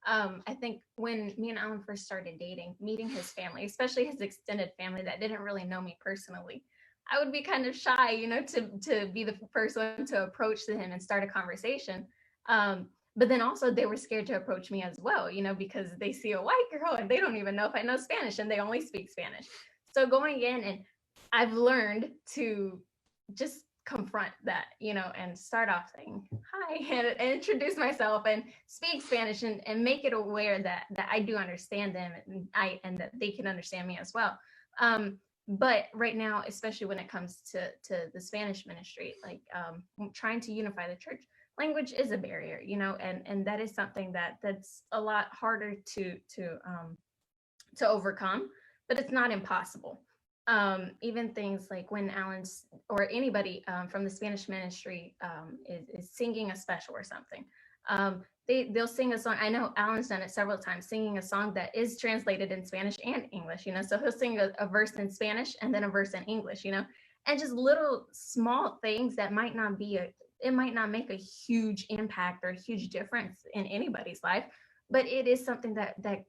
I think when me and Alan first started dating, meeting his family, especially his extended family that didn't really know me personally, I would be kind of shy, to be the first one to approach him and start a conversation. But then also they were scared to approach me as well, because they see a white girl and they don't even know if I know Spanish and they only speak Spanish. So going in, and I've learned to just confront that, and start off saying hi and introduce myself and speak Spanish and make it aware that I do understand them and that they can understand me as well. But right now, especially when it comes to the Spanish ministry, like trying to unify the church, language is a barrier, and that is something that's a lot harder to overcome, but it's not impossible. Even things like when Alan's or anybody from the Spanish ministry is singing a special or something, they'll sing a song. I know Alan's done it several times, singing a song that is translated in Spanish and English, so he'll sing a verse in Spanish and then a verse in English, and just little small things that might not make a huge impact or a huge difference in anybody's life, but it is something that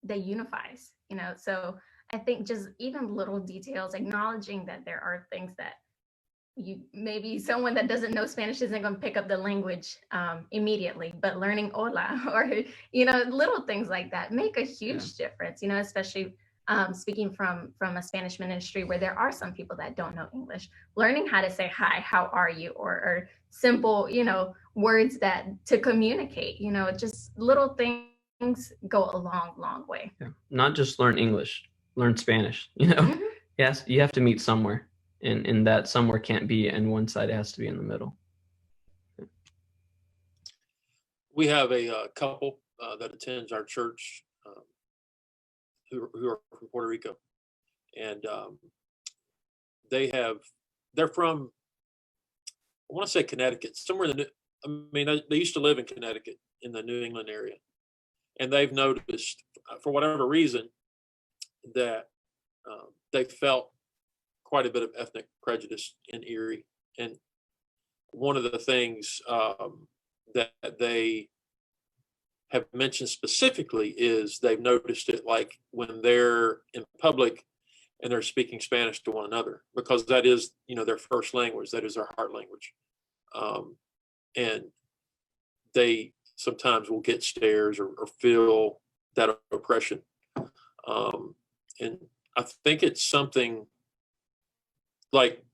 unifies, so I think just even little details, acknowledging that there are things that maybe someone that doesn't know Spanish isn't going to pick up the language immediately, but learning hola or, little things like that make a huge difference, especially speaking from a Spanish ministry where there are some people that don't know English, learning how to say, hi, how are you? Or simple, words that to communicate, just little things go a long, long way. Yeah. Not just learn English, learn Spanish, Mhm. Yes, you have to meet somewhere. And that somewhere can't be in one side, it has to be in the middle. We have a couple that attends our church who are from Puerto Rico, and they're from, I want to say Connecticut, somewhere in they used to live in Connecticut in the New England area, and they've noticed for whatever reason that they felt quite a bit of ethnic prejudice in Erie. And one of the things that they have mentioned specifically is they've noticed it like when they're in public and they're speaking Spanish to one another, because that is, their first language, that is their heart language. And they sometimes will get stares or feel that oppression. And I think it's something like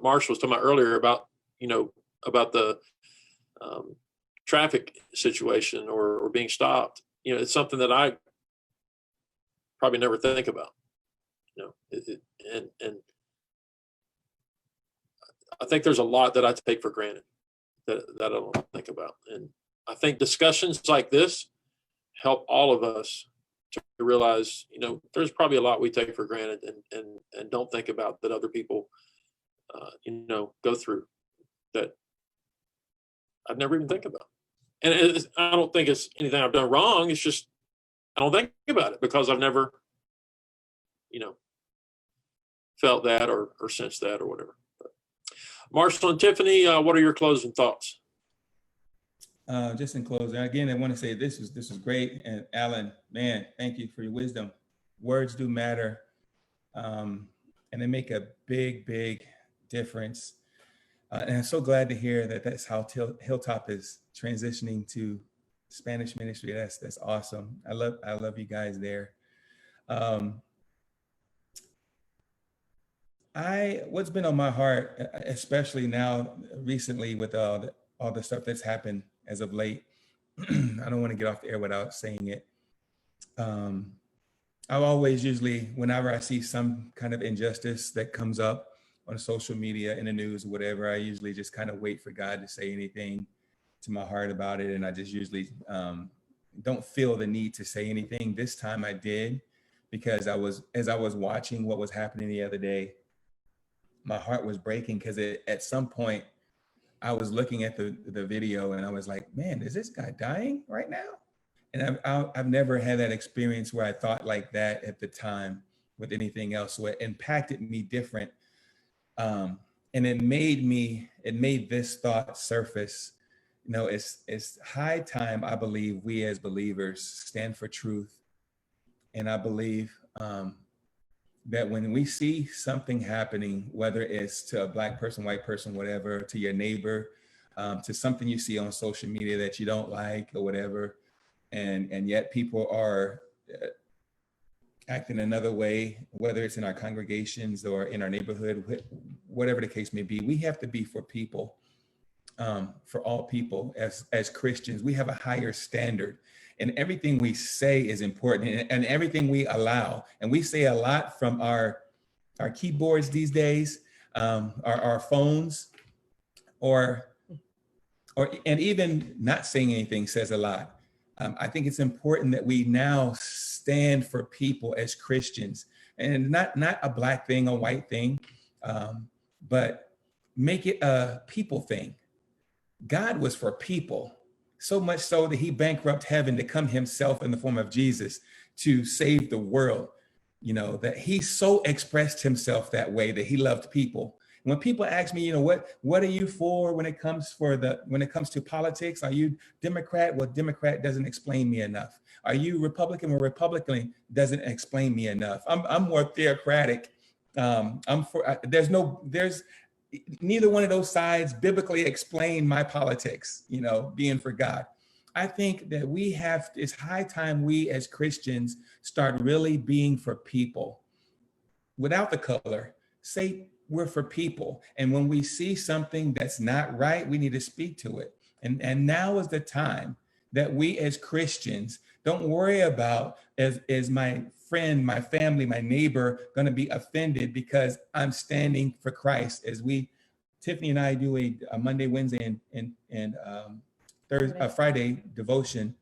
Marshall was talking about earlier about the traffic situation or being stopped. It's something that I probably never think about. And I think there's a lot that I take for granted that I don't think about. And I think discussions like this help all of us to realize, there's probably a lot we take for granted and don't think about that other people go through that I'd never even think about. And I don't think it's anything I've done wrong. It's just, I don't think about it because I've never, felt that or sensed that or whatever. But Marshall and Tiffany, what are your closing thoughts? Just in closing, again, I want to say this was great. And Alan, man, thank you for your wisdom. Words do matter. And they make a big, big difference. And I'm so glad to hear that that's how Hilltop is transitioning to Spanish ministry. That's awesome. I love you guys there. What's been on my heart, especially now recently with all the stuff that's happened as of late, I don't want to get off the air without saying it. I've always whenever I see some kind of injustice that comes up on social media, in the news, whatever, I usually just kind of wait for God to say anything to my heart about it. And I just usually don't feel the need to say anything. This time I did, because as I was watching what was happening the other day, my heart was breaking because at some point I was looking at the video and I was like, man, is this guy dying right now? And I've never had that experience where I thought like that at the time with anything else. So it impacted me different. And it made this thought surface. It's high time, I believe, we as believers stand for truth. And I believe that when we see something happening, whether it's to a Black person, white person, whatever, to your neighbor, to something you see on social media that you don't like or whatever, and yet people are acting another way, whether it's in our congregations or in our neighborhood, whatever the case may be, we have to be for people, for all people. As Christians, we have a higher standard, and everything we say is important, and everything we allow. And we say a lot from our keyboards these days, our phones, and even not saying anything says a lot. I think it's important that we now stand for people as Christians, and not a Black thing, a white thing, but make it a people thing. God was for people. so much so that he bankrupt heaven to come himself in the form of Jesus to save the world. You know, that he so expressed himself that way, that he loved people. When people ask me, you know, what are you for when it comes to politics? Are you Democrat? Well, Democrat doesn't explain me enough. Are you Republican? Well, Republican doesn't explain me enough. I'm more theocratic. There's neither one of those sides biblically explain my politics, you know, being for God. I think that it's high time we as Christians start really being for people without the color. Say we're for people. And when we see something that's not right, we need to speak to it. And now is the time that we as Christians don't worry about, is my friend, my family, my neighbor going to be offended because I'm standing for Christ. As Tiffany and I do a Monday, Wednesday, and Friday devotion.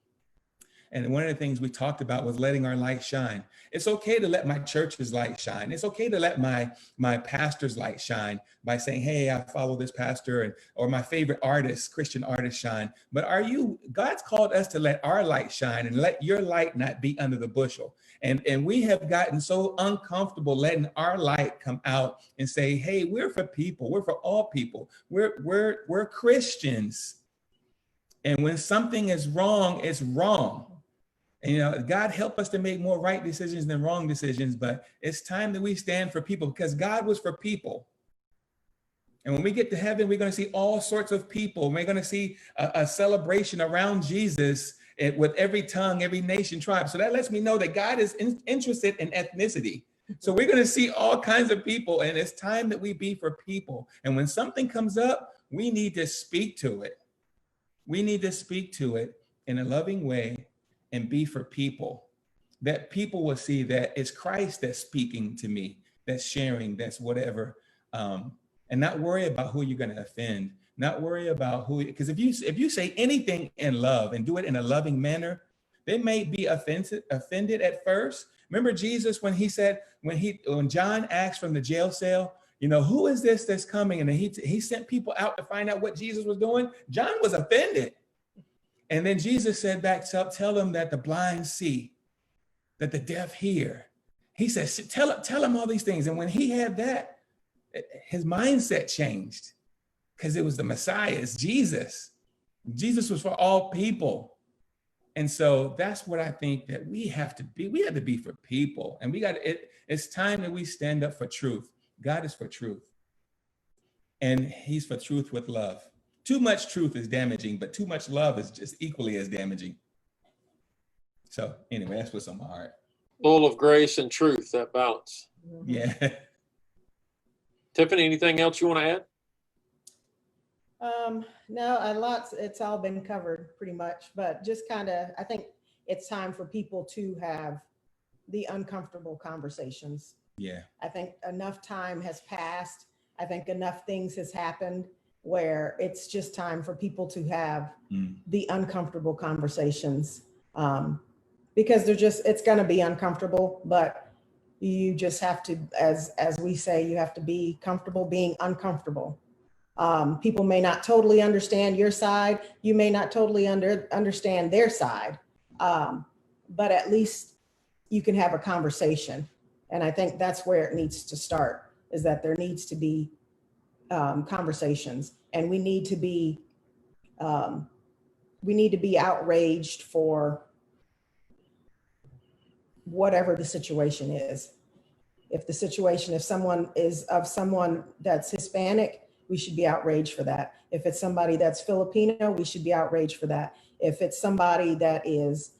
And one of the things we talked about was letting our light shine. It's okay to let my church's light shine. It's okay to let my pastor's light shine by saying, hey, I follow this pastor, or my favorite artist, Christian artist, shine. But God's called us to let our light shine and let your light not be under the bushel. And we have gotten so uncomfortable letting our light come out and say, hey, we're for people. We're for all people. We're Christians. And when something is wrong, it's wrong. And, you know, God help us to make more right decisions than wrong decisions, but it's time that we stand for people, because God was for people. And when we get to heaven, we're going to see all sorts of people. We're going to see a celebration around Jesus with every tongue, every nation, tribe. So that lets me know that God is interested in ethnicity. So we're going to see all kinds of people, and it's time that we be for people. And when something comes up, we need to speak to it. We need to speak to it in a loving way and be for people, that people will see that it's Christ that's speaking to me, that's sharing, that's whatever. And not worry about who you're going to offend, not worry about because if you say anything in love and do it in a loving manner, they may be offended at first. Remember Jesus, when John asked from the jail cell, you know, who is this that's coming? And he sent people out to find out what Jesus was doing. John was offended. And then Jesus said back, tell them that the blind see, that the deaf hear. He says, tell him all these things. And when he had that, his mindset changed, because it was the Messiah, it's Jesus. Jesus was for all people. And so that's what I think that we have to be. We have to be for people. And it's time that we stand up for truth. God is for truth. And he's for truth with love. Too much truth is damaging, but too much love is just equally as damaging. So anyway, that's what's on my heart. Full of grace and truth, that balance. Yeah. Tiffany, anything else you want to add? No, it's all been covered pretty much, but just I think it's time for people to have the uncomfortable conversations. Yeah. I think enough time has passed. I think enough things has happened where it's just time for people to have the uncomfortable conversations, because it's going to be uncomfortable, but you just have to, as we say, you have to be comfortable being uncomfortable. People may not totally understand your side. You may not totally understand their side, but at least you can have a conversation. And I think that's where it needs to start, is that there needs to be conversations, and we need to be outraged for whatever the situation is. If someone is of someone that's Hispanic, we should be outraged for that. If it's somebody that's Filipino, we should be outraged for that. If it's somebody that is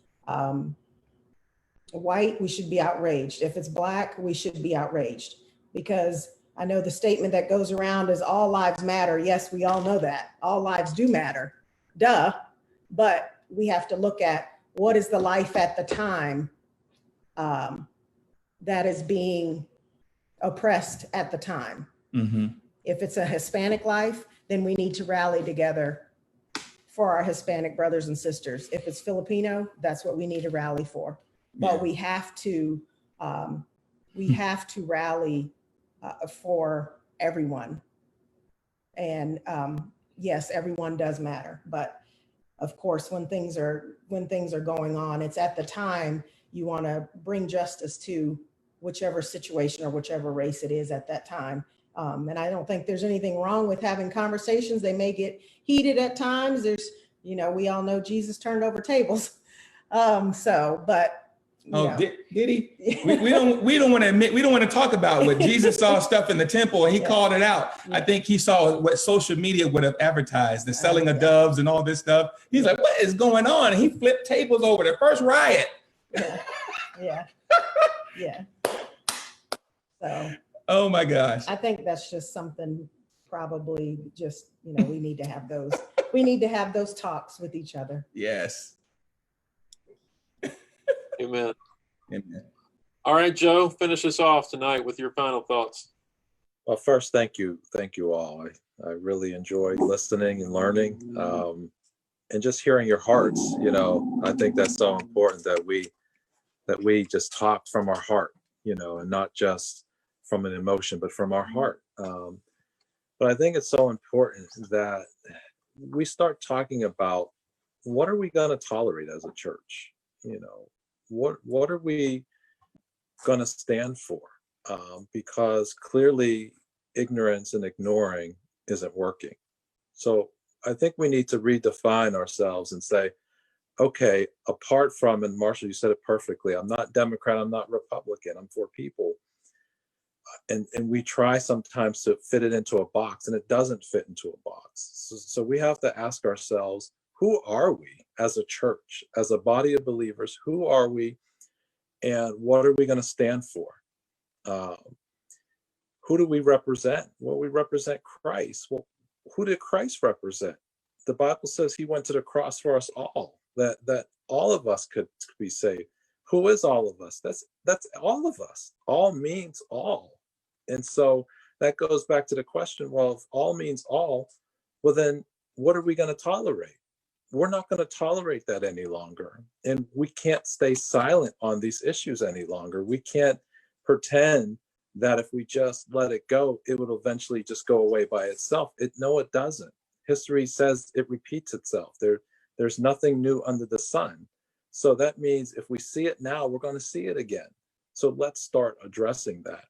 white, we should be outraged. If it's Black, we should be outraged, because I know the statement that goes around is all lives matter. Yes, we all know that. All lives do matter. Duh. But we have to look at what is the life at the time that is being oppressed at the time. Mm-hmm. If it's a Hispanic life, then we need to rally together for our Hispanic brothers and sisters. If it's Filipino, that's what we need to rally for. But yeah, we have to rally for everyone. And yes, everyone does matter, but of course, when things are going on, it's at the time you want to bring justice to whichever situation or whichever race it is at that time. And I don't think there's anything wrong with having conversations. They may get heated at times. We all know Jesus turned over tables. But Oh, did he? We don't want to admit, we don't want to talk about what Jesus saw stuff in the temple and he called it out. Yeah. I think he saw what social media would have advertised, the selling of doves and all this stuff. He's like, what is going on? And he flipped tables over the first riot. Yeah. So. Oh my gosh. I think that's just something probably just, we need to have those talks with each other. Yes. Amen. Amen. All right, Joe, finish us off tonight with your final thoughts. Well, first, thank you all. I really enjoy listening and learning, and just hearing your hearts. I think that's so important that we just talk from our heart, and not just from an emotion, but from our heart. But I think it's so important that we start talking about what are we going to tolerate as a church? What are we going to stand for? Because clearly ignorance and ignoring isn't working. So I think we need to redefine ourselves and say, okay, apart from, and Marshall, you said it perfectly, I'm not Democrat, I'm not Republican, I'm for people. And we try sometimes to fit it into a box, and it doesn't fit into a box. So we have to ask ourselves, who are we as a church, as a body of believers? Who are we, and what are we going to stand for? Who do we represent? Well, we represent Christ. Well, who did Christ represent? The Bible says he went to the cross for us all, that all of us could be saved. Who is all of us? That's all of us. All means all. And so that goes back to the question, well, if all means all, well, then what are we going to tolerate? We're not going to tolerate that any longer. And we can't stay silent on these issues any longer. We can't pretend that if we just let it go, it would eventually just go away by itself. No, it doesn't. History says it repeats itself. There's nothing new under the sun. So that means if we see it now, we're going to see it again. So let's start addressing that.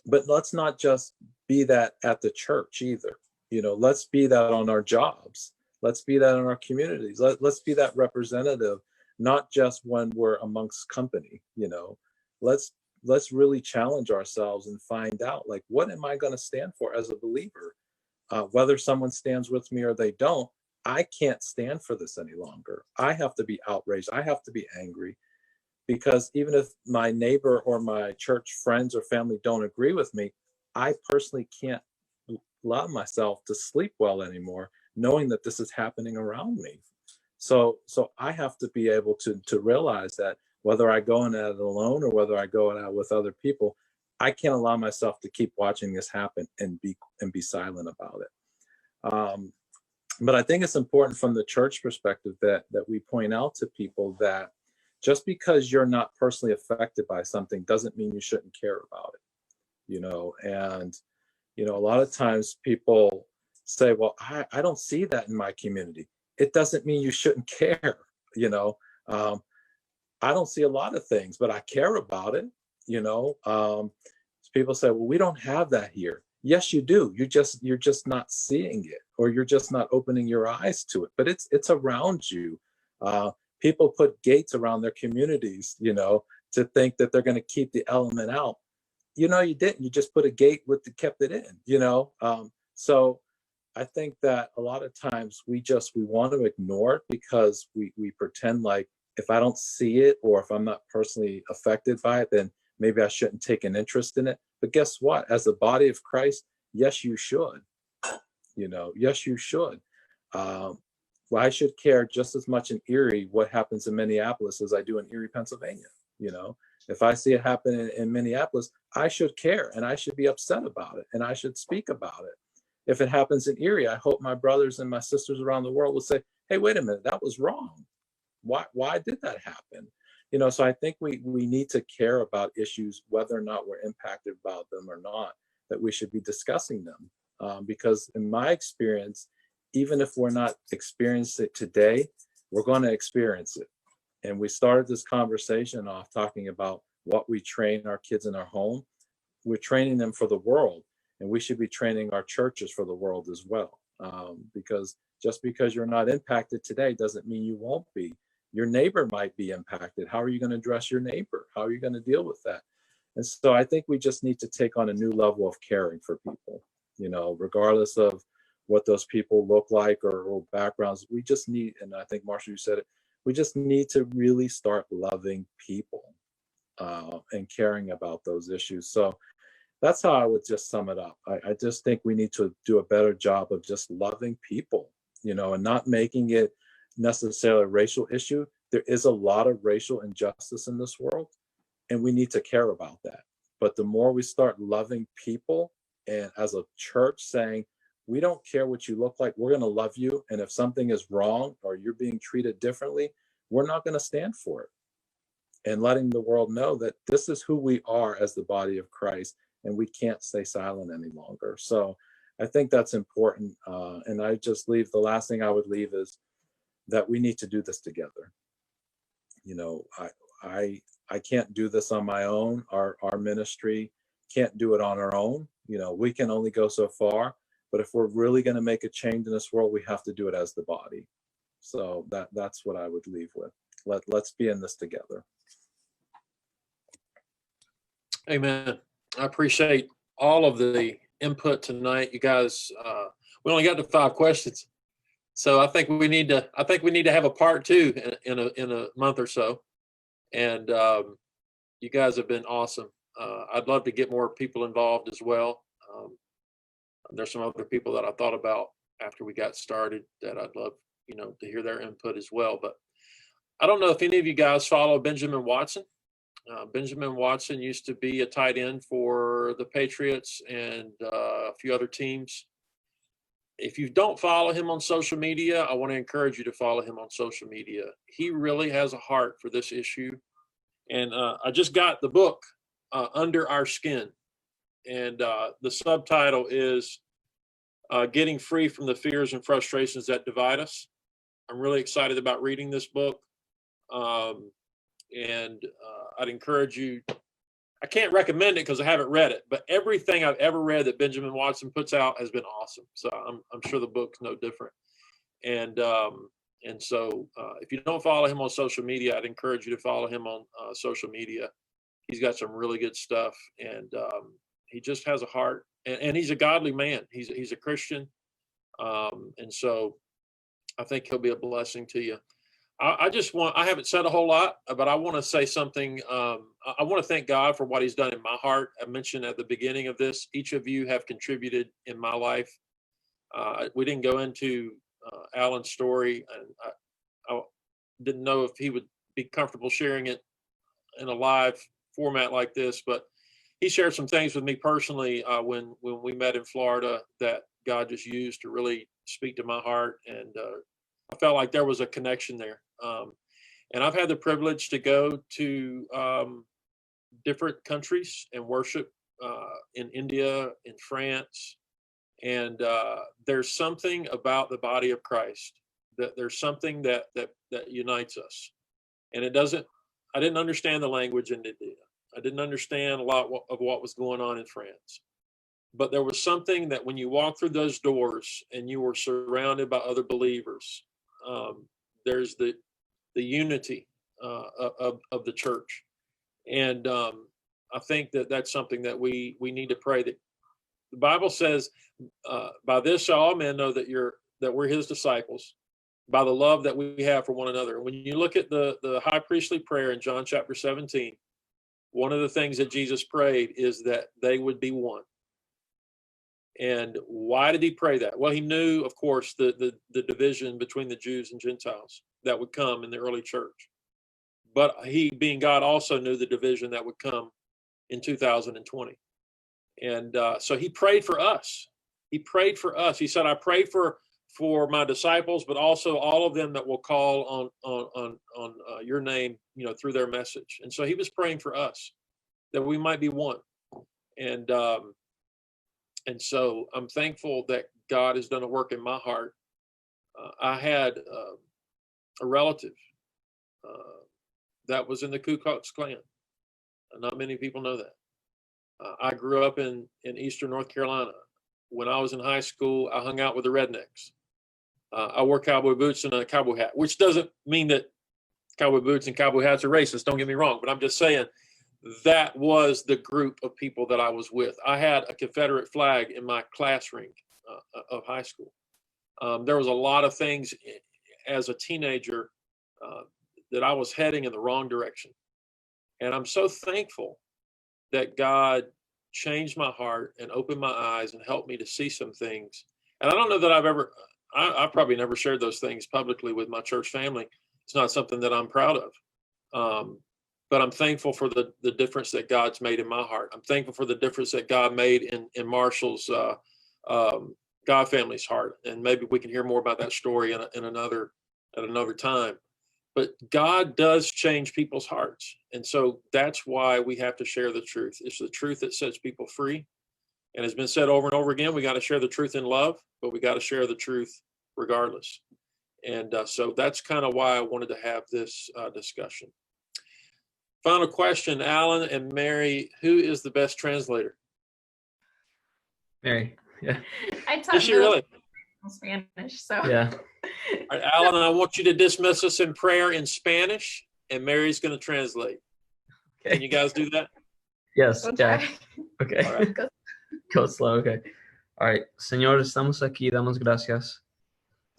But let's not just be that at the church either. Let's be that on our jobs. Let's be that in our communities. Let's be that representative, not just when we're amongst company. Let's really challenge ourselves and find out, like, what am I going to stand for as a believer? Whether someone stands with me or they don't, I can't stand for this any longer. I have to be outraged. I have to be angry, because even if my neighbor or my church friends or family don't agree with me, I personally can't allow myself to sleep well anymore, knowing that this is happening around me. So I have to be able to realize that whether I go in at it alone or whether I go out with other people, I can't allow myself to keep watching this happen and be silent about it. But I think it's important from the church perspective that we point out to people that just because you're not personally affected by something doesn't mean you shouldn't care about it. And a lot of times people say, well, I don't see that in my community. It doesn't mean you shouldn't care. I don't see a lot of things, but I care about it. People say, well, we don't have that here. Yes, you do. You're just not seeing it, or you're just not opening your eyes to it, but it's around you. People put gates around their communities, to think that they're going to keep the element out. You didn't. You just put a gate kept it in, So I think that a lot of times we want to ignore it because we pretend like if I don't see it, or if I'm not personally affected by it, then maybe I shouldn't take an interest in it. But guess what? As the body of Christ, yes, you should. Yes, you should. Well, I should care just as much in Erie what happens in Minneapolis as I do in Erie, Pennsylvania. If I see it happen in Minneapolis, I should care, and I should be upset about it, and I should speak about it. If it happens in Erie, I hope my brothers and my sisters around the world will say, hey, wait a minute, that was wrong. Why did that happen? So I think we need to care about issues, whether or not we're impacted about them or not, that we should be discussing them. Because in my experience, even if we're not experiencing it today, we're going to experience it. And we started this conversation off talking about what we train our kids in our home. We're training them for the world, and we should be training our churches for the world as well. Because just because you're not impacted today doesn't mean you won't be. Your neighbor might be impacted. How are you going to address your neighbor? How are you going to deal with that? And so I think we just need to take on a new level of caring for people, regardless of what those people look like or backgrounds. We just need, and I think Marshall, you said it, we just need to really start loving people and caring about those issues. So that's how I would just sum it up. I just think we need to do a better job of just loving people, and not making it necessarily a racial issue. There is a lot of racial injustice in this world, and we need to care about that. But the more we start loving people, and as a church saying, we don't care what you look like, we're going to love you. And if something is wrong or you're being treated differently, we're not going to stand for it. And letting the world know that this is who we are as the body of Christ, and we can't stay silent any longer. So I think that's important. And I just leave, the last thing I would leave is that we need to do this together. I can't do this on my own. Our ministry can't do it on our own. We can only go so far, but if we're really going to make a change in this world, we have to do it as the body. So that's what I would leave with. Let's be in this together. Amen. I appreciate all of the input tonight. You guys, we only got to 5 questions. So I think we need to have a part 2 in a month or so. And you guys have been awesome. I'd love to get more people involved as well. There's some other people that I thought about after we got started that I'd love, to hear their input as well. But I don't know if any of you guys follow Benjamin Watson. Benjamin Watson used to be a tight end for the Patriots and a few other teams. If you don't follow him on social media, I want to encourage you to follow him on social media. He really has a heart for this issue. And I just got the book, Under Our Skin. And the subtitle is Getting Free from the Fears and Frustrations That Divide Us. I'm really excited about reading this book. And I'd encourage you, I can't recommend it because I haven't read it, but everything I've ever read that Benjamin Watson puts out has been awesome. So I'm sure the book's no different. And so if you don't follow him on social media, I'd encourage you to follow him on social media. He's got some really good stuff, and he just has a heart, and he's a godly man. He's a Christian. And so I think he'll be a blessing to you. I haven't said a whole lot, but I want to say something. I want to thank God for what he's done in my heart. I mentioned at the beginning of this, each of you have contributed in my life. We didn't go into Alan's story, and I didn't know if he would be comfortable sharing it in a live format like this, but he shared some things with me personally when we met in Florida that God just used to really speak to my heart, and I felt like there was a connection there. And I've had the privilege to go to different countries and worship in India, in France. And there's something about the body of Christ, that there's something that unites us. And I didn't understand the language in India. I didn't understand a lot of what was going on in France. But there was something that when you walk through those doors and you were surrounded by other believers, there's the unity of the church. And I think that's something that we need to pray. That the Bible says, by this shall all men know that we're his disciples, by the love that we have for one another. When you look at the high priestly prayer in John chapter 17, one of the things that Jesus prayed is that they would be one. And why did he pray that? Well, he knew, of course, the division between the Jews and Gentiles that would come in the early church. But he, being God, also knew the division that would come in 2020. And so he prayed for us. He prayed for us. He said, I pray for my disciples, but also all of them that will call on your name, through their message. And so he was praying for us that we might be one. And so I'm thankful that God has done a work in my heart I had a relative that was in the Ku Klux Klan. Not many people know that. I grew up in Eastern North Carolina. When I was in high school, I hung out with the rednecks. I wore cowboy boots and a cowboy hat, which doesn't mean that cowboy boots and cowboy hats are racist. Don't get me wrong, but I'm just saying that was the group of people that I was with. I had a Confederate flag in my class ring of high school. There was a lot of things as a teenager that I was heading in the wrong direction. And I'm so thankful that God changed my heart and opened my eyes and helped me to see some things. And I don't know that I've probably never shared those things publicly with my church family. It's not something that I'm proud of. But I'm thankful for the difference that God's made in my heart. I'm thankful for the difference that God made in Marshall's God family's heart. And maybe we can hear more about that story at another time. But God does change people's hearts. And so that's why we have to share the truth. It's the truth that sets people free. And it's been said over and over again, we got to share the truth in love, but we got to share the truth regardless. And so that's kind of why I wanted to have this discussion. Final question, Alan and Mary, who is the best translator? Mary. Yeah. I taught Is she really? Spanish, so Yeah. All right, Alan, I want you to dismiss us in prayer in Spanish, and Mary's going to translate. Can you guys do that? Yes. We'll Yeah. try. Okay. All right. Go slow. Okay. All right. Señor, estamos aquí. Damos gracias.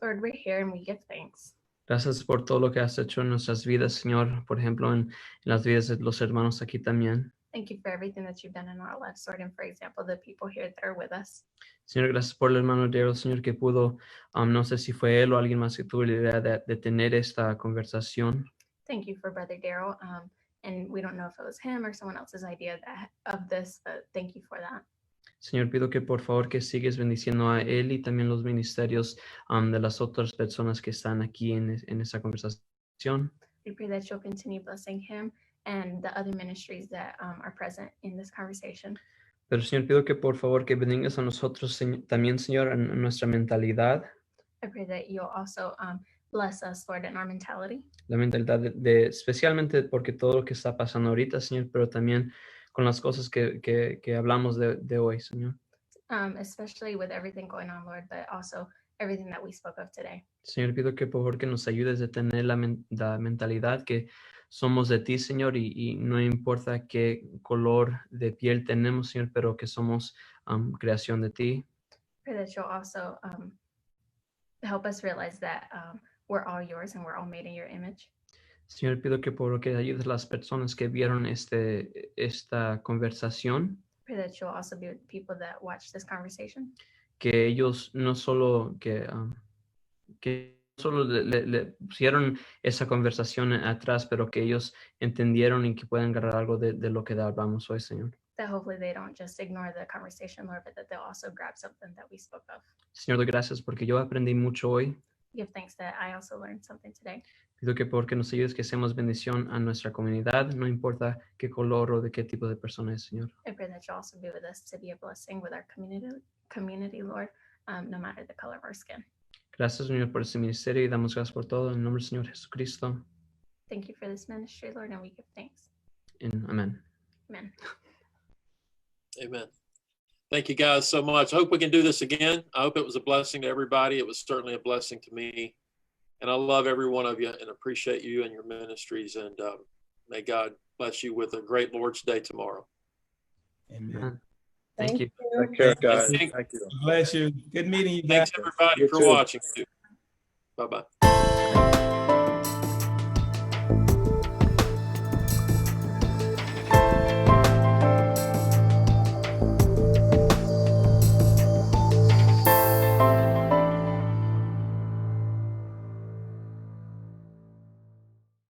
Lord, we're here and we give thanks. Gracias por todo lo que has hecho en nuestras vidas, Señor. Por ejemplo, en las vidas de los hermanos aquí también. Thank you for everything that you've done in our lives, Lord, and for example, the people here that are with us. Señor, gracias por el hermano Daryl, Señor, que pudo, no sé si fue él o alguien más que tuvo la idea de tener esta conversación. Thank you for Brother Daryl. And we don't know if it was him or someone else's idea of this, but thank you for that. Señor, pido que por favor que sigues bendiciendo a él y también los ministerios de las otras personas que están aquí en esa conversación. We pray that you'll continue blessing him and the other ministries that are present in this conversation. Pero Señor, pido que por favor que bendigas a nosotros también, Señor, en nuestra mentalidad. I pray that you'll also bless us, Lord, in our mentality. La mentalidad especialmente porque todo lo que está pasando ahorita, Señor, pero también con las cosas que hablamos de hoy, Señor. Especially with everything going on, Lord, but also everything that we spoke of today. Señor, pido que por favor que nos ayudes a tener la mentalidad que somos de ti, Señor, y no importa qué color de piel tenemos, Señor, pero que somos creación de ti. Pray that you'll also help us realize that we're all yours and we're all made in your image. Señor, pido que por favor que ayudes a las personas que vieron esta conversación. Pray that you'll also be with the people that watch this conversation. Que ellos no solo le pusieron esa conversación atrás, pero que ellos entendieron y que puedan agarrar algo de lo que hablamos hoy, Señor. That hopefully they don't just ignore the conversation, Lord, but that they'll also grab something that we spoke of. Señor, doy gracias porque yo aprendí mucho hoy. Give thanks that I also learned something today. Pido que porque nos ayudes que seamos bendición a nuestra comunidad, no importa qué color o de qué tipo de persona es, Señor. I pray that you'll also be with us to be a blessing with our community, Lord, no matter the color of our skin. Gracias, Señor, por este ministerio y damos gracias por todo. En el nombre del Señor Jesucristo. Thank you for this ministry, Lord, and we give thanks. Amen. Amen. Amen. Thank you guys so much. I hope we can do this again. I hope it was a blessing to everybody. It was certainly a blessing to me. And I love every one of you and appreciate you and your ministries. And may God bless you with a great Lord's Day tomorrow. Amen. Thank you. Take care, guys. Thank- Thank you. Bless you. Good meeting you guys. Thanks everybody You for too. watching. Bye-bye.